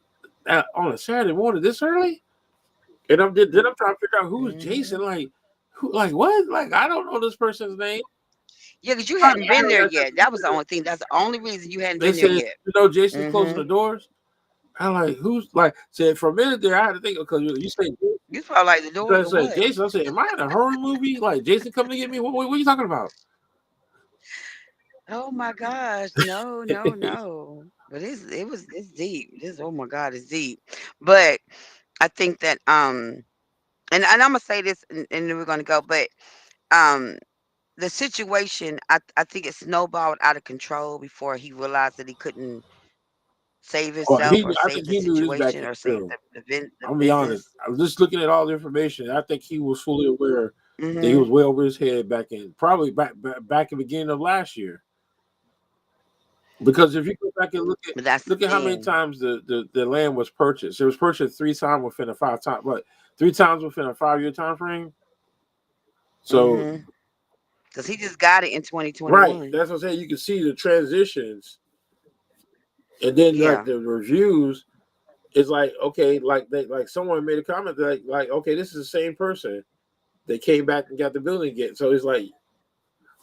[SPEAKER 1] on a Saturday morning this early? And I'm trying to figure out who is Jason.
[SPEAKER 2] Mhm.
[SPEAKER 1] Like, who? Like what? Like I don't know this person's name.
[SPEAKER 2] Yeah, because you
[SPEAKER 1] I
[SPEAKER 2] hadn't been there
[SPEAKER 1] know
[SPEAKER 2] yet. That was the only thing. That's the only reason you hadn't
[SPEAKER 1] they
[SPEAKER 2] been there
[SPEAKER 1] said,
[SPEAKER 2] yet.
[SPEAKER 1] Jason's closing
[SPEAKER 2] Hmm.
[SPEAKER 1] the doors. I'm like, who's like said for a minute there, I had to think because you say
[SPEAKER 2] You probably like the doors
[SPEAKER 1] I
[SPEAKER 2] or
[SPEAKER 1] said
[SPEAKER 2] what?
[SPEAKER 1] Jason. I said, am I in a horror movie? Like Jason coming to get me? What are you talking about?
[SPEAKER 2] Oh my gosh, no, no, no. But it's deep. This oh my God, it's deep. But I think that and I'm gonna say this and then we're gonna go, but um the situation I think it snowballed out of control before he realized that he couldn't save
[SPEAKER 1] Well,
[SPEAKER 2] himself or
[SPEAKER 1] I
[SPEAKER 2] save
[SPEAKER 1] think
[SPEAKER 2] the
[SPEAKER 1] he knew this back
[SPEAKER 2] situation
[SPEAKER 1] in
[SPEAKER 2] or save
[SPEAKER 1] too.
[SPEAKER 2] the
[SPEAKER 1] I'm gonna be honest.
[SPEAKER 2] business.
[SPEAKER 1] I was just looking at all the information. I think he was fully aware that he
[SPEAKER 2] Hmm.
[SPEAKER 1] was way over his head back in probably back in the beginning of last year. Because if you go back and
[SPEAKER 2] But that's the
[SPEAKER 1] look at how many
[SPEAKER 2] thing.
[SPEAKER 1] times the land was purchased. It was purchased 3 times within a 5 time, what 3 times within a 5 year time frame. So
[SPEAKER 2] Hmm. Because he just got it in
[SPEAKER 1] right,
[SPEAKER 2] 2021.
[SPEAKER 1] that's what I'm saying. You can see the transitions, and then like
[SPEAKER 2] Yeah.
[SPEAKER 1] the reviews. It's like okay, like someone made a comment like okay, this is the same person. They came back and got the building again. So it's like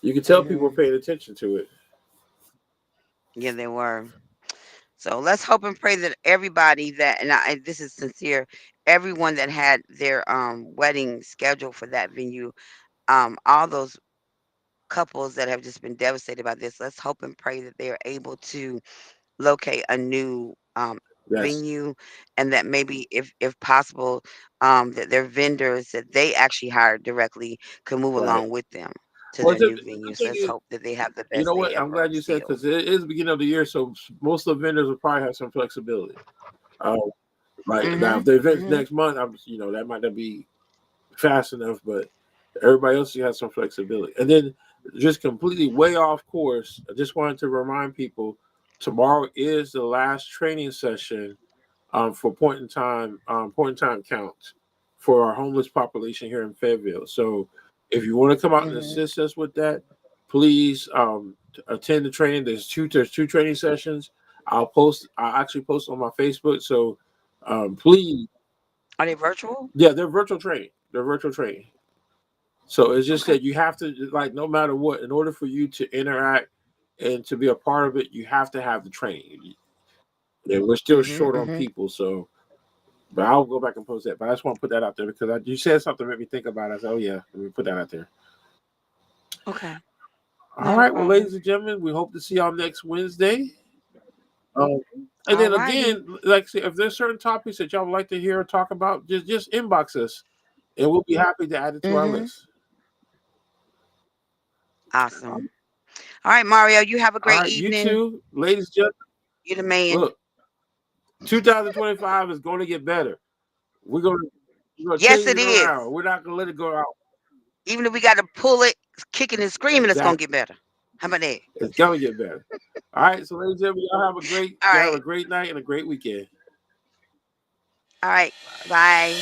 [SPEAKER 1] you can tell people are
[SPEAKER 2] Hmm.
[SPEAKER 1] paying attention to it.
[SPEAKER 2] Yeah, they were. So let's hope and pray that everybody that and this is sincere, everyone that had their wedding scheduled for that venue, all those couples that have just been devastated by this, let's hope and pray that they are able to locate a new
[SPEAKER 1] Yes.
[SPEAKER 2] venue and that maybe if possible, that their vendors that they actually hired directly could move
[SPEAKER 1] Right.
[SPEAKER 2] along with them to
[SPEAKER 1] Well,
[SPEAKER 2] their new venue.
[SPEAKER 1] the
[SPEAKER 2] So
[SPEAKER 1] thing
[SPEAKER 2] let's
[SPEAKER 1] is,
[SPEAKER 2] hope that they have the
[SPEAKER 1] you
[SPEAKER 2] best
[SPEAKER 1] know
[SPEAKER 2] day
[SPEAKER 1] what? I'm
[SPEAKER 2] ever
[SPEAKER 1] glad you said
[SPEAKER 2] still.
[SPEAKER 1] because it is the beginning of the year, so most of the vendors will probably have some flexibility. Um, like now, if
[SPEAKER 2] Mhm.
[SPEAKER 1] the event's
[SPEAKER 2] Mhm.
[SPEAKER 1] next month, that might not be fast enough, but everybody else has some flexibility. And then, just completely way off course, I just wanted to remind people tomorrow is the last training session for point in time count for our homeless population here in Fayetteville. So if you want to come out and
[SPEAKER 2] Mhm.
[SPEAKER 1] assist us with that, please attend the training. There's two training sessions. I'll actually post on my Facebook. So please,
[SPEAKER 2] Are they virtual?
[SPEAKER 1] yeah, they're virtual training. They're virtual training. So it's just
[SPEAKER 2] Okay.
[SPEAKER 1] that you have to, like, no matter what, in order for you to interact and to be a part of it, you have to have the training. And we're still short on
[SPEAKER 2] Mm-hmm.
[SPEAKER 1] people, so. But I'll go back and post that. But I just want to put that out there because you said something that made me think about it. I said, oh yeah, let me put that out there.
[SPEAKER 2] Okay.
[SPEAKER 1] All
[SPEAKER 2] Not a
[SPEAKER 1] right, well,
[SPEAKER 2] problem.
[SPEAKER 1] ladies and gentlemen, we hope to see y'all next Wednesday. Um, and
[SPEAKER 2] All
[SPEAKER 1] then
[SPEAKER 2] righty.
[SPEAKER 1] again, like I said, if there's certain topics that y'all would like to hear or talk about, just inbox us, and we'll be happy to add it to our
[SPEAKER 2] Mm-hmm.
[SPEAKER 1] list.
[SPEAKER 2] Awesome. All right, Mario, you have a
[SPEAKER 1] All
[SPEAKER 2] great
[SPEAKER 1] right, you
[SPEAKER 2] evening.
[SPEAKER 1] too, ladies and gentlemen.
[SPEAKER 2] You're the man.
[SPEAKER 1] Look, 2025 is going to get better. We're gonna
[SPEAKER 2] Yes,
[SPEAKER 1] change
[SPEAKER 2] it
[SPEAKER 1] it
[SPEAKER 2] is.
[SPEAKER 1] around. We're not gonna let it go out.
[SPEAKER 2] Even if we got to pull it, kicking and screaming, it's gonna
[SPEAKER 1] Exactly.
[SPEAKER 2] get better. How about that?
[SPEAKER 1] It's gonna get better. All right, so ladies and gentlemen,
[SPEAKER 2] All
[SPEAKER 1] y'all have a
[SPEAKER 2] right.
[SPEAKER 1] great night and a great weekend.
[SPEAKER 2] All right. Bye.